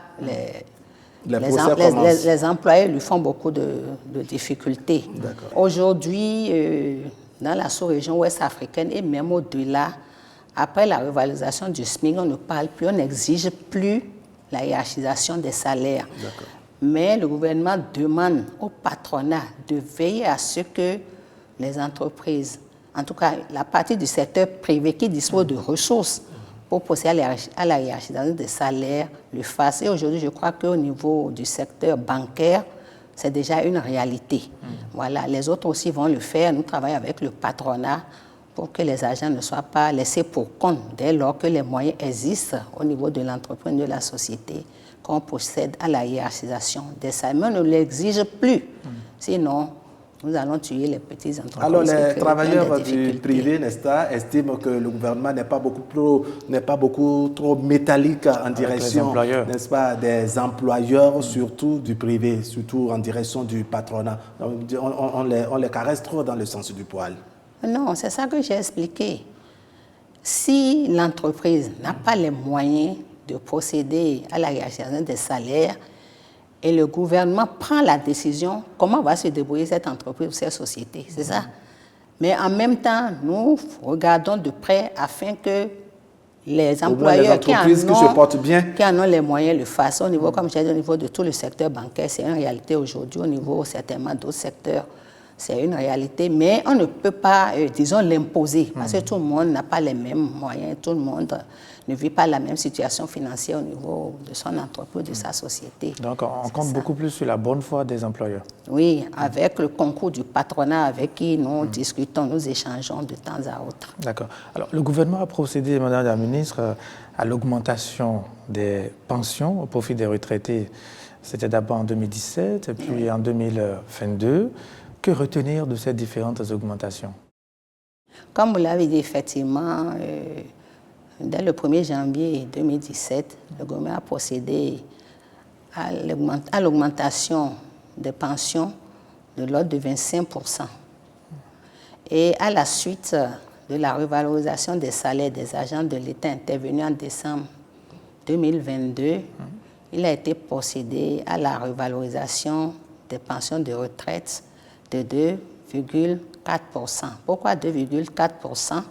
Speaker 3: les employés lui font beaucoup de difficultés. Aujourd'hui, dans la sous-région ouest africaine et même au-delà, après la revalorisation du SMIC, on ne parle plus, on n'exige plus la hiérarchisation des salaires. Mais le gouvernement demande au patronat de veiller à ce que les entreprises, en tout cas la partie du secteur privé qui dispose de ressources pour procéder à la hiérarchisation des salaires, le fassent. Et aujourd'hui, je crois qu'au niveau du secteur bancaire, c'est déjà une réalité. Voilà, les autres aussi vont le faire. Nous travaillons avec le patronat pour que les agents ne soient pas laissés pour compte dès lors que les moyens existent au niveau de l'entreprise, de la société, qu'on procède à la hiérarchisation des salaires. Mais on ne l'exige plus. Sinon, nous allons tuer les petites entreprises.
Speaker 2: Alors, les travailleurs du privé, n'est-ce pas, estiment que le gouvernement n'est pas beaucoup trop métallique en direction, n'est-ce pas, des employeurs, surtout du privé, surtout en direction du patronat. On les caresse trop dans le sens du poil.
Speaker 3: Non, c'est ça que j'ai expliqué. Si l'entreprise n'a pas les moyens de procéder à la hiérarchisation des salaires, et le gouvernement prend la décision, comment va se débrouiller cette entreprise ou cette société, c'est ça. Mais en même temps, nous regardons de près afin que les employeurs qui en ont les moyens le fassent. Au niveau, comme j'ai dit, au niveau de tout le secteur bancaire, c'est une réalité aujourd'hui. Au niveau certainement d'autres secteurs, c'est une réalité. Mais on ne peut pas, disons, l'imposer parce que tout le monde n'a pas les mêmes moyens, tout le monde ne vit pas la même situation financière au niveau de son entreprise, de sa société.
Speaker 4: Donc, on compte beaucoup plus sur la bonne foi des employeurs.
Speaker 3: Oui, avec le concours du patronat avec qui nous discutons, nous échangeons de temps à autre.
Speaker 4: D'accord. Alors, le gouvernement a procédé, Madame la Ministre, à l'augmentation des pensions au profit des retraités. C'était d'abord en 2017 et puis en 2022. Que retenir de ces différentes augmentations?
Speaker 3: Comme vous l'avez dit, effectivement, dès le 1er janvier 2017, le gouvernement a procédé à l'augmentation des pensions de l'ordre de 25%. Et à la suite de la revalorisation des salaires des agents de l'État intervenue en décembre 2022, il a été procédé à la revalorisation des pensions de retraite de 2,4%. Pourquoi 2,4%?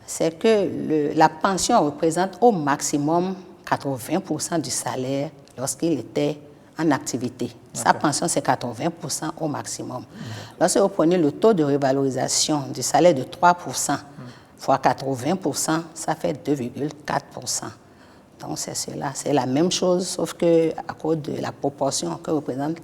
Speaker 3: C'est que la pension représente au maximum 80% du salaire lorsqu'il était en activité. Sa pension, c'est 80% au maximum. Lorsque vous prenez le taux de revalorisation du salaire de 3% fois 80%, ça fait 2,4%. Donc, c'est cela. C'est la même chose, sauf qu'à cause de la proportion que représente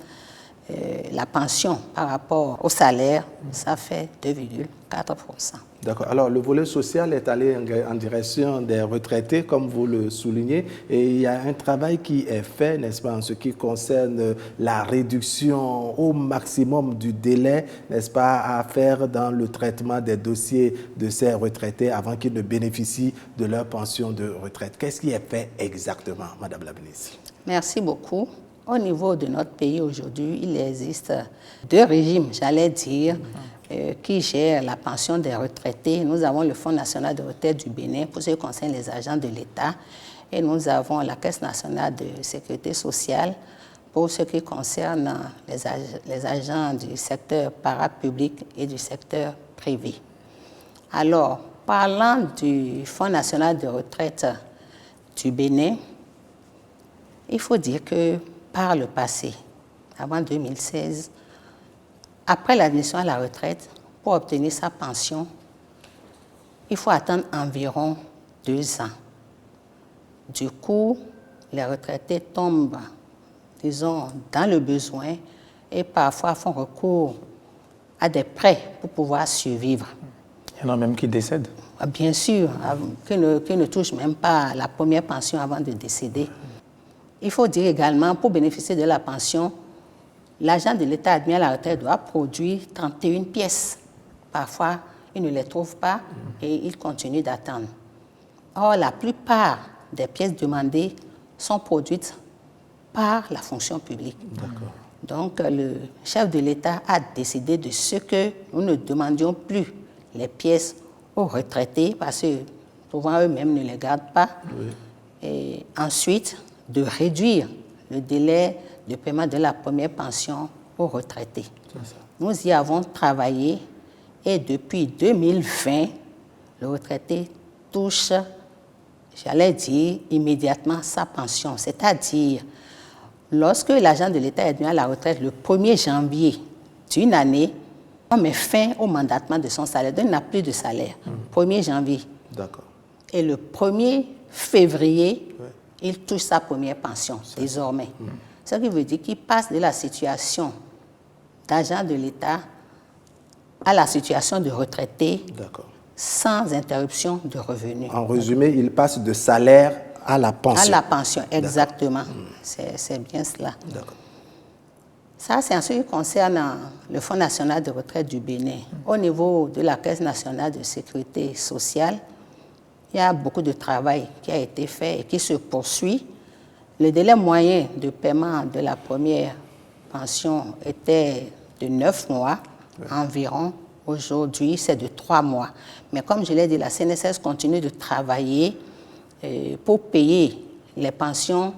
Speaker 3: la pension par rapport au salaire, ça fait 2,4%.
Speaker 2: D'accord. Alors, le volet social est allé en direction des retraités, comme vous le soulignez, et il y a un travail qui est fait, n'est-ce pas, en ce qui concerne la réduction au maximum du délai, n'est-ce pas, à faire dans le traitement des dossiers de ces retraités avant qu'ils ne bénéficient de leur pension de retraite. Qu'est-ce qui est fait exactement, Madame la ministre?
Speaker 3: Merci beaucoup. Au niveau de notre pays aujourd'hui, il existe deux régimes, j'allais dire, qui gèrent la pension des retraités. Nous avons le Fonds national de retraite du Bénin pour ce qui concerne les agents de l'État et nous avons la Caisse nationale de sécurité sociale pour ce qui concerne les agents du secteur parapublic et du secteur privé. Alors, parlant du Fonds national de retraite du Bénin, il faut dire que par le passé, avant 2016, après l'admission à la retraite, pour obtenir sa pension, il faut attendre environ 2 ans. Du coup, les retraités tombent, disons, dans le besoin et parfois font recours à des prêts pour pouvoir survivre.
Speaker 4: Il y en a même qui décèdent.
Speaker 3: Bien sûr, qui ne touchent même pas la première pension avant de décéder. Il faut dire également, pour bénéficier de la pension, l'agent de l'État admis à la retraite doit produire 31 pièces. Parfois, il ne les trouve pas et il continue d'attendre. Or, la plupart des pièces demandées sont produites par la fonction publique. Donc, le chef de l'État a décidé de ce que nous ne demandions plus les pièces aux retraités parce que souvent eux-mêmes ne les gardent pas. Et ensuite, de réduire le délai de paiement de la première pension aux retraités. Nous y avons travaillé et depuis 2020, le retraité touche, j'allais dire, immédiatement sa pension. C'est-à-dire, lorsque l'agent de l'État est admis à la retraite le 1er janvier d'une année, on met fin au mandatement de son salaire. Donc, il n'a plus de salaire. 1er janvier.
Speaker 2: D'accord.
Speaker 3: Et le 1er février, il touche sa première pension, désormais. Ce qui veut dire qu'il passe de la situation d'agent de l'État à la situation de retraité sans interruption de revenus.
Speaker 2: En résumé, il passe de salaire à la pension.
Speaker 3: À la pension, exactement. C'est bien cela. Ça, c'est en ce qui concerne le Fonds national de retraite du Bénin. Au niveau de la Caisse nationale de sécurité sociale, il y a beaucoup de travail qui a été fait et qui se poursuit. Le délai moyen de paiement de la première pension était de 9 mois environ. Aujourd'hui, c'est de 3 mois. Mais comme je l'ai dit, la CNSS continue de travailler pour payer les pensions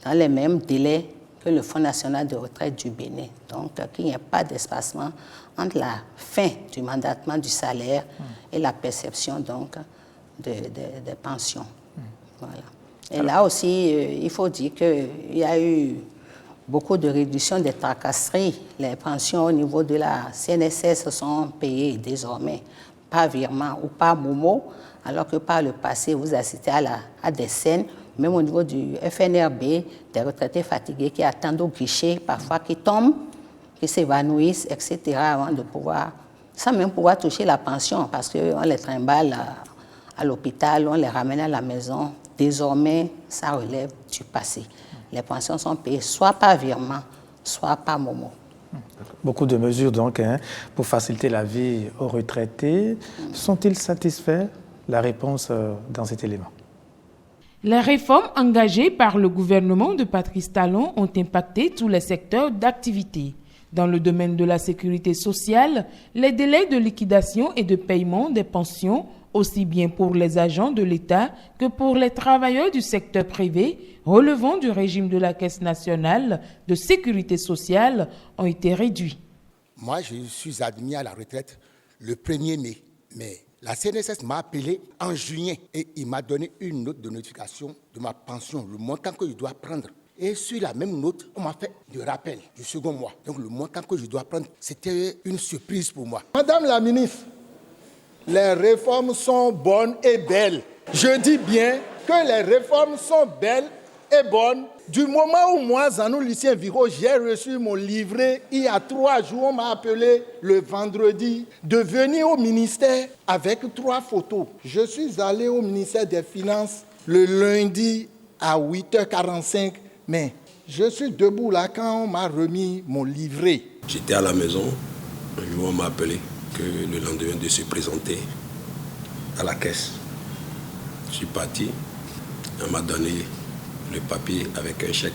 Speaker 3: dans les mêmes délais que le Fonds national de retraite du Bénin. Donc, qu'il n'y ait pas d'espacement entre la fin du mandatement du salaire et la perception donc, des pensions. Voilà. Et là aussi, il faut dire qu'il y a eu beaucoup de réduction des tracasseries. Les pensions au niveau de la CNSS sont payées désormais par virement ou par Momo, alors que par le passé, vous assistez à des scènes, même au niveau du FNRB, des retraités fatigués qui attendent au guichet, parfois qui tombent, qui s'évanouissent, etc., avant de pouvoir, sans même pouvoir toucher la pension, parce qu'on les trimballe à l'hôpital, on les ramène à la maison. Désormais, ça relève du passé. Les pensions sont payées soit par virement, soit par Momo.
Speaker 4: Beaucoup de mesures donc pour faciliter la vie aux retraités. Sont-ils satisfaits? La réponse dans cet élément.
Speaker 5: Les réformes engagées par le gouvernement de Patrice Talon ont impacté tous les secteurs d'activité. Dans le domaine de la sécurité sociale, les délais de liquidation et de paiement des pensions, aussi bien pour les agents de l'État que pour les travailleurs du secteur privé relevant du régime de la Caisse nationale de sécurité sociale, ont été réduits.
Speaker 18: Moi, je suis admis à la retraite le 1er mai, mais la CNSS m'a appelé en juillet et il m'a donné une note de notification de ma pension, le montant que je dois prendre. Et sur la même note, on m'a fait de rappel du second mois. Donc le montant que je dois prendre, c'était une surprise pour moi.
Speaker 19: Madame la ministre, les réformes sont bonnes et belles. Je dis bien que les réformes sont belles et bonnes. Du moment où moi, Zanou Lucien Viro, j'ai reçu mon livret, il y a 3 jours, on m'a appelé le vendredi de venir au ministère avec 3 photos. Je suis allé au ministère des Finances le lundi à 8h45, mais je suis debout là quand on m'a remis mon livret.
Speaker 20: J'étais à la maison, un jour on m'a appelé que le lendemain de se présenter à la caisse. Je suis parti, on m'a donné le papier avec un chèque.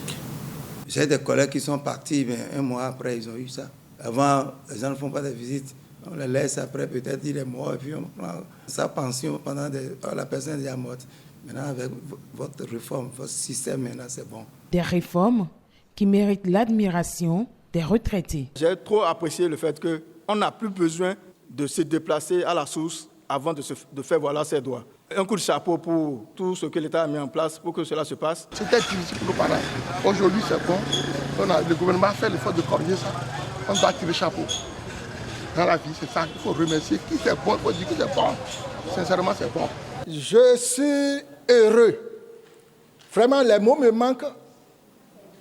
Speaker 21: J'ai des collègues qui sont partis, mais un mois après, ils ont eu ça. Avant, les gens ne font pas de visites. On les laisse après, peut-être il est mort, et puis on prend sa pension pendant la personne est déjà morte. Maintenant, avec votre réforme, votre système, maintenant, c'est bon.
Speaker 5: Des réformes qui méritent l'admiration des retraités.
Speaker 19: J'ai trop apprécié le fait qu'on n'a plus besoin de se déplacer à la source avant de faire valoir ses droits. Un coup de chapeau pour tout ce que l'État a mis en place pour que cela se passe.
Speaker 22: C'était difficile pour nos parents. Aujourd'hui, c'est bon. Le gouvernement a fait l'effort de corriger ça. On doit tirer chapeau. Dans la vie, c'est ça. Il faut remercier. Qui c'est bon, il faut dire que c'est bon. Sincèrement, c'est bon.
Speaker 19: Je suis heureux. Vraiment, les mots me manquent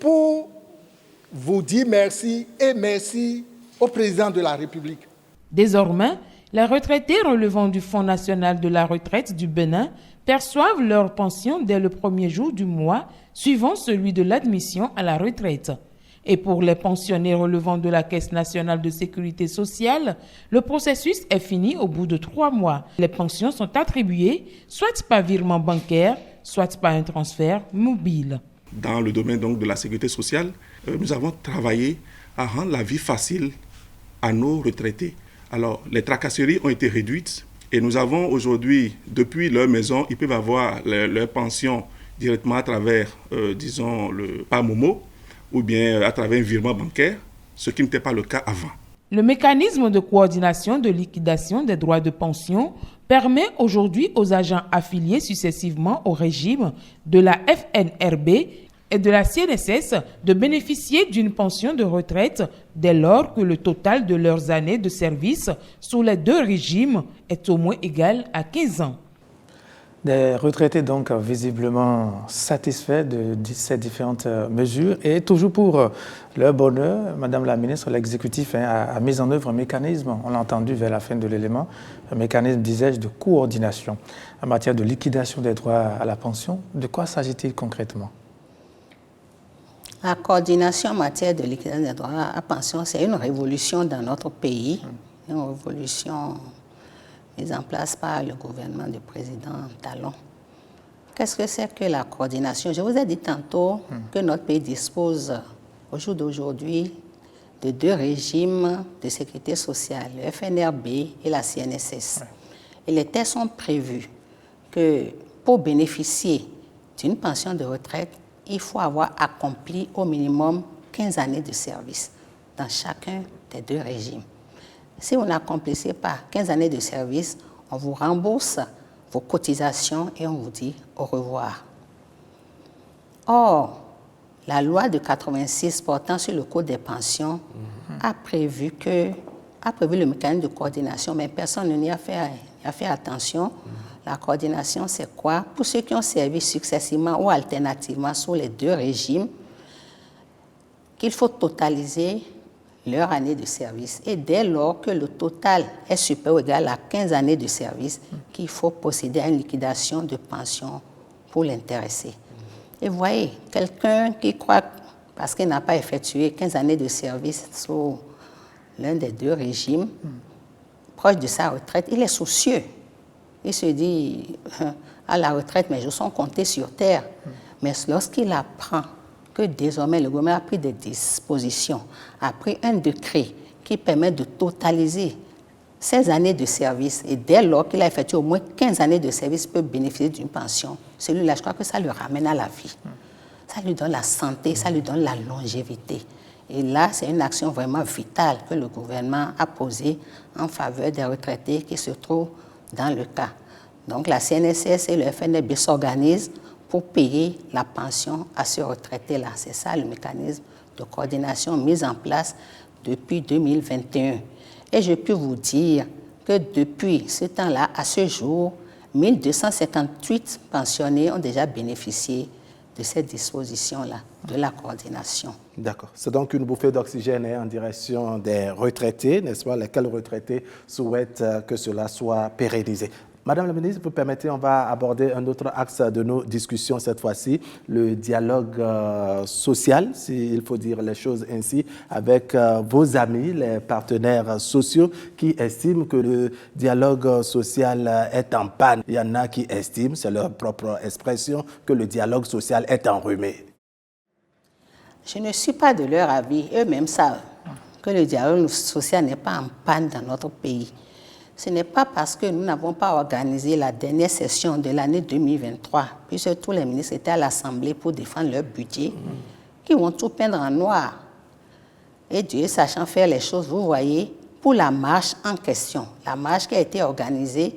Speaker 19: pour vous dire merci et merci au président de la République.
Speaker 5: Désormais, les retraités relevant du Fonds national de la retraite du Bénin perçoivent leur pension dès le premier jour du mois, suivant celui de l'admission à la retraite. Et pour les pensionnés relevant de la Caisse nationale de sécurité sociale, le processus est fini au bout de 3 mois. Les pensions sont attribuées soit par virement bancaire, soit par un transfert mobile.
Speaker 17: Dans le domaine donc de la sécurité sociale, nous avons travaillé à rendre la vie facile à nos retraités. Alors, les tracasseries ont été réduites et nous avons aujourd'hui, depuis leur maison, ils peuvent avoir leur pension directement à travers, disons, le PAMOMO ou bien à travers un virement bancaire, ce qui n'était pas le cas avant.
Speaker 5: Le mécanisme de coordination de liquidation des droits de pension permet aujourd'hui aux agents affiliés successivement au régime de la FNRB et de la CNSS de bénéficier d'une pension de retraite dès lors que le total de leurs années de service sous les 2 régimes est au moins égal à 15 ans.
Speaker 4: Des retraités donc visiblement satisfaits de ces différentes mesures et toujours pour leur bonheur, Madame la Ministre, l'exécutif a mis en œuvre un mécanisme, on l'a entendu vers la fin de l'élément, un mécanisme, disais-je, de coordination en matière de liquidation des droits à la pension. De quoi s'agit-il concrètement?
Speaker 3: La coordination en matière de liquidation des droits à la pension, c'est une révolution dans notre pays, une révolution mise en place par le gouvernement du président Talon. Qu'est-ce que c'est que la coordination? Je vous ai dit tantôt que notre pays dispose au jour d'aujourd'hui de 2 régimes de sécurité sociale, le FNRB et la CNSS. Et les textes sont prévus que pour bénéficier d'une pension de retraite, il faut avoir accompli au minimum 15 années de service dans chacun des 2 régimes. Si vous n'accomplissez pas 15 années de service, on vous rembourse vos cotisations et on vous dit au revoir. Or, la loi de 86 portant sur le code des pensions a prévu le mécanisme de coordination, mais personne n'y a fait attention. La coordination, c'est quoi? Pour ceux qui ont servi successivement ou alternativement sous les 2 régimes, qu'il faut totaliser leur année de service. Et dès lors que le total est supérieur ou égal à 15 années de service, qu'il faut procéder à une liquidation de pension pour l'intéressé. Et vous voyez, quelqu'un qui croit, parce qu'il n'a pas effectué 15 années de service sous l'un des 2 régimes, proche de sa retraite, il est soucieux. il se dit à la retraite, mes jours sont comptés sur terre. Mais lorsqu'il apprend que désormais le gouvernement a pris des dispositions, a pris un décret qui permet de totaliser 16 années de service, et dès lors qu'il a effectué au moins 15 années de service, il peut bénéficier d'une pension. Celui-là, je crois que ça lui ramène à la vie. Ça lui donne la santé, ça lui donne la longévité. Et là, c'est une action vraiment vitale que le gouvernement a posée en faveur des retraités qui se trouvent dans le cas. Donc la CNSS et le FNB s'organisent pour payer la pension à ce retraité-là. C'est ça le mécanisme de coordination mis en place depuis 2021. Et je peux vous dire que depuis ce temps-là, à ce jour, 1258 pensionnés ont déjà bénéficié de cette disposition-là, de la coordination.
Speaker 2: D'accord. C'est donc une bouffée d'oxygène en direction des retraités, n'est-ce pas, lesquels retraités souhaitent que cela soit pérennisé. Madame la ministre, vous permettez, on va aborder un autre axe de nos discussions cette fois-ci, le dialogue social, s'il faut dire les choses ainsi, avec vos amis, les partenaires sociaux qui estiment que le dialogue social est en panne. Il y en a qui estiment, c'est leur propre expression, que le dialogue social est enrhumé.
Speaker 3: Je ne suis pas de leur avis. Eux-mêmes savent que le dialogue social n'est pas en panne dans notre pays. Ce n'est pas parce que nous n'avons pas organisé la dernière session de l'année 2023, puisque tous les ministres étaient à l'Assemblée pour défendre leur budget, qu'ils vont tout peindre en noir. Et Dieu sachant faire les choses, vous voyez, pour la marche en question, la marche qui a été organisée,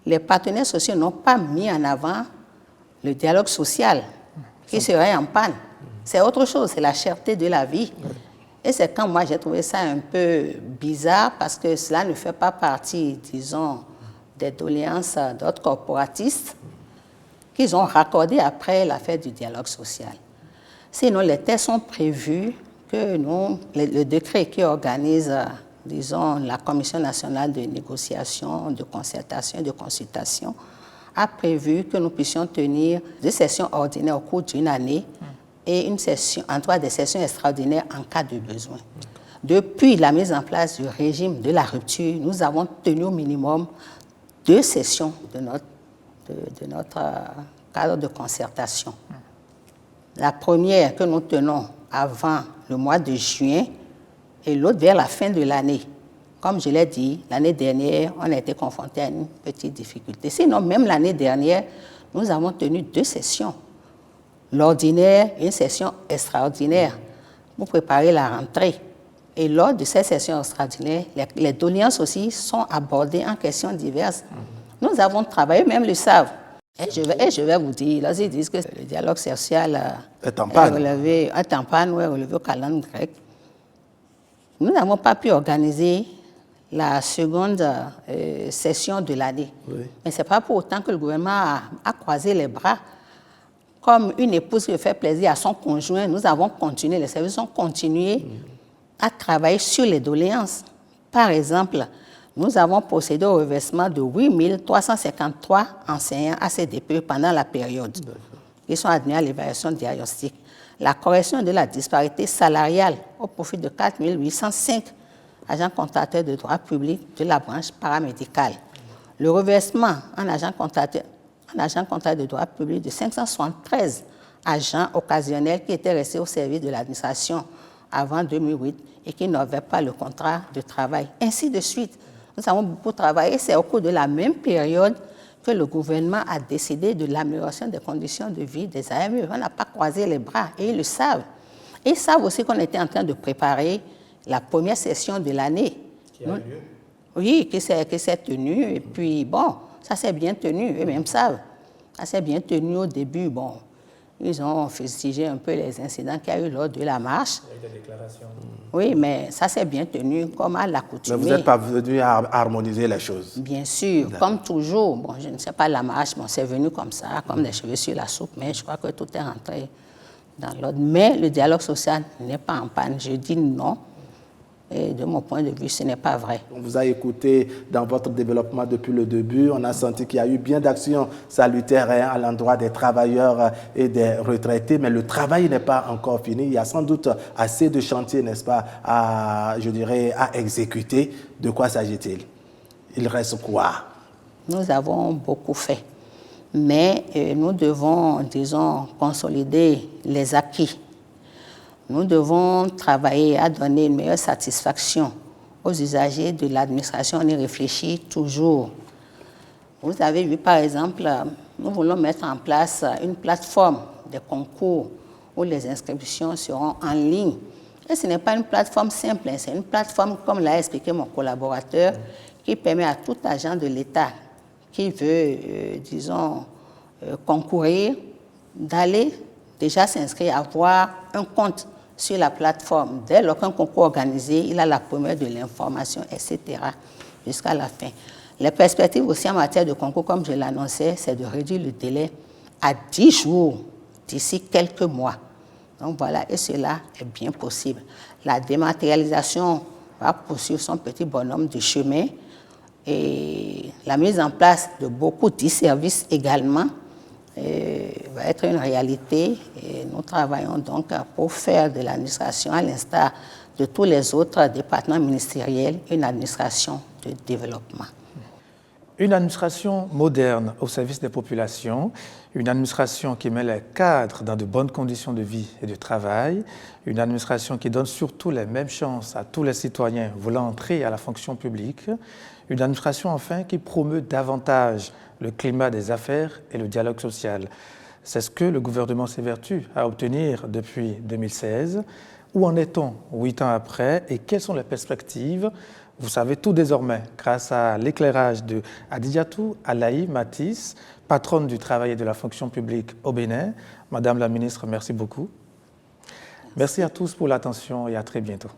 Speaker 3: les partenaires sociaux n'ont pas mis en avant le dialogue social qui serait en panne. C'est autre chose, c'est la cherté de la vie. Et c'est quand moi j'ai trouvé ça un peu bizarre parce que cela ne fait pas partie, disons, des doléances d'autres corporatistes qu'ils ont raccordées après l'affaire du dialogue social. Sinon, les textes sont prévus que nous, le décret qui organise, disons, la Commission nationale de négociation, de concertation et de consultation a prévu que nous puissions tenir 2 sessions ordinaires au cours d'une année et une session, en 3 des sessions extraordinaires en cas de besoin. Depuis la mise en place du régime de la rupture, nous avons tenu au minimum 2 sessions de notre cadre de concertation. La première que nous tenons avant le mois de juin et l'autre vers la fin de l'année. Comme je l'ai dit, l'année dernière, on a été confronté à une petite difficulté. Sinon, même l'année dernière, nous avons tenu 2 sessions. L'ordinaire et une session extraordinaire pour préparer la rentrée. Et lors de cette session extraordinaire, les doléances aussi sont abordées en questions diverses. Nous avons travaillé, même le savent. Et je vais vous dire, là, ils disent que le dialogue social est en panne, relevé au calendrier grec. Nous n'avons pas pu organiser la seconde session de l'année. Oui. Mais ce n'est pas pour autant que le gouvernement a croisé les bras. Comme une épouse qui fait plaisir à son conjoint, nous avons continué, les services ont continué à travailler sur les doléances. Par exemple, nous avons procédé au reversement de 8 353 enseignants ACDP pendant la période. Ils sont admis à l'évaluation diagnostique. La correction de la disparité salariale au profit de 4 805 agents contracteurs de droit public de la branche paramédicale. Le reversement en agents contracteurs de droit public de 573 agents occasionnels qui étaient restés au service de l'administration avant 2008 et qui n'avaient pas le contrat de travail. Ainsi de suite. Nous avons beaucoup travaillé. C'est au cours de la même période que le gouvernement a décidé de l'amélioration des conditions de vie des AME. On n'a pas croisé les bras et ils le savent. Et ils savent aussi qu'on était en train de préparer la première session de l'année. Qui a eu lieu? Oui, qui s'est tenue. Et puis, bon, ça s'est bien tenu, eux-mêmes savent. Ça s'est bien tenu au début. Bon, ils ont fustigé un peu les incidents qu'il y a eu lors de la marche. Avec des déclarations. Oui, mais ça s'est bien tenu comme à l'accoutumée.
Speaker 2: Mais vous n'êtes pas venu à harmoniser les choses?
Speaker 3: Bien sûr, comme toujours. Bon, je ne sais pas la marche, bon, c'est venu comme ça, comme des cheveux sur la soupe, mais je crois que tout est rentré dans l'ordre. Mais le dialogue social n'est pas en panne. Je dis non. Et de mon point de vue, ce n'est pas vrai.
Speaker 2: On vous a écouté dans votre développement depuis le début. On a senti qu'il y a eu bien d'actions salutaires à l'endroit des travailleurs et des retraités, mais le travail n'est pas encore fini. Il y a sans doute assez de chantiers, n'est-ce pas, à exécuter. De quoi s'agit-il? Il reste quoi?
Speaker 3: nous avons beaucoup fait. Mais nous devons, disons, consolider les acquis. Nous devons travailler à donner une meilleure satisfaction aux usagers de l'administration. On y réfléchit toujours. Vous avez vu, par exemple, nous voulons mettre en place une plateforme de concours où les inscriptions seront en ligne. Et ce n'est pas une plateforme simple, c'est une plateforme, comme l'a expliqué mon collaborateur, qui permet à tout agent de l'État qui veut, disons, concourir, d'aller déjà s'inscrire, avoir un compte sur la plateforme. Dès lors qu'un concours organisé, il a la première de l'information, etc., jusqu'à la fin. Les perspectives aussi en matière de concours, comme je l'annonçais, c'est de réduire le délai à 10 jours d'ici quelques mois. Donc voilà, et cela est bien possible. La dématérialisation va poursuivre son petit bonhomme de chemin et la mise en place de beaucoup d'e-services également va être une réalité. Et nous travaillons donc pour faire de l'administration, à l'instar de tous les autres départements ministériels, une administration de développement.
Speaker 4: Une administration moderne au service des populations, une administration qui met les cadres dans de bonnes conditions de vie et de travail, une administration qui donne surtout les mêmes chances à tous les citoyens voulant entrer à la fonction publique, une administration enfin qui promeut davantage le climat des affaires et le dialogue social. C'est ce que le gouvernement s'évertue à obtenir depuis 2016. Où en est-on 8 ans après et quelles sont les perspectives? Vous savez tout désormais grâce à l'éclairage de Adidiatou Alaï Matisse, patronne du travail et de la fonction publique au Bénin. Madame la ministre, merci beaucoup. Merci à tous pour l'attention et à très bientôt.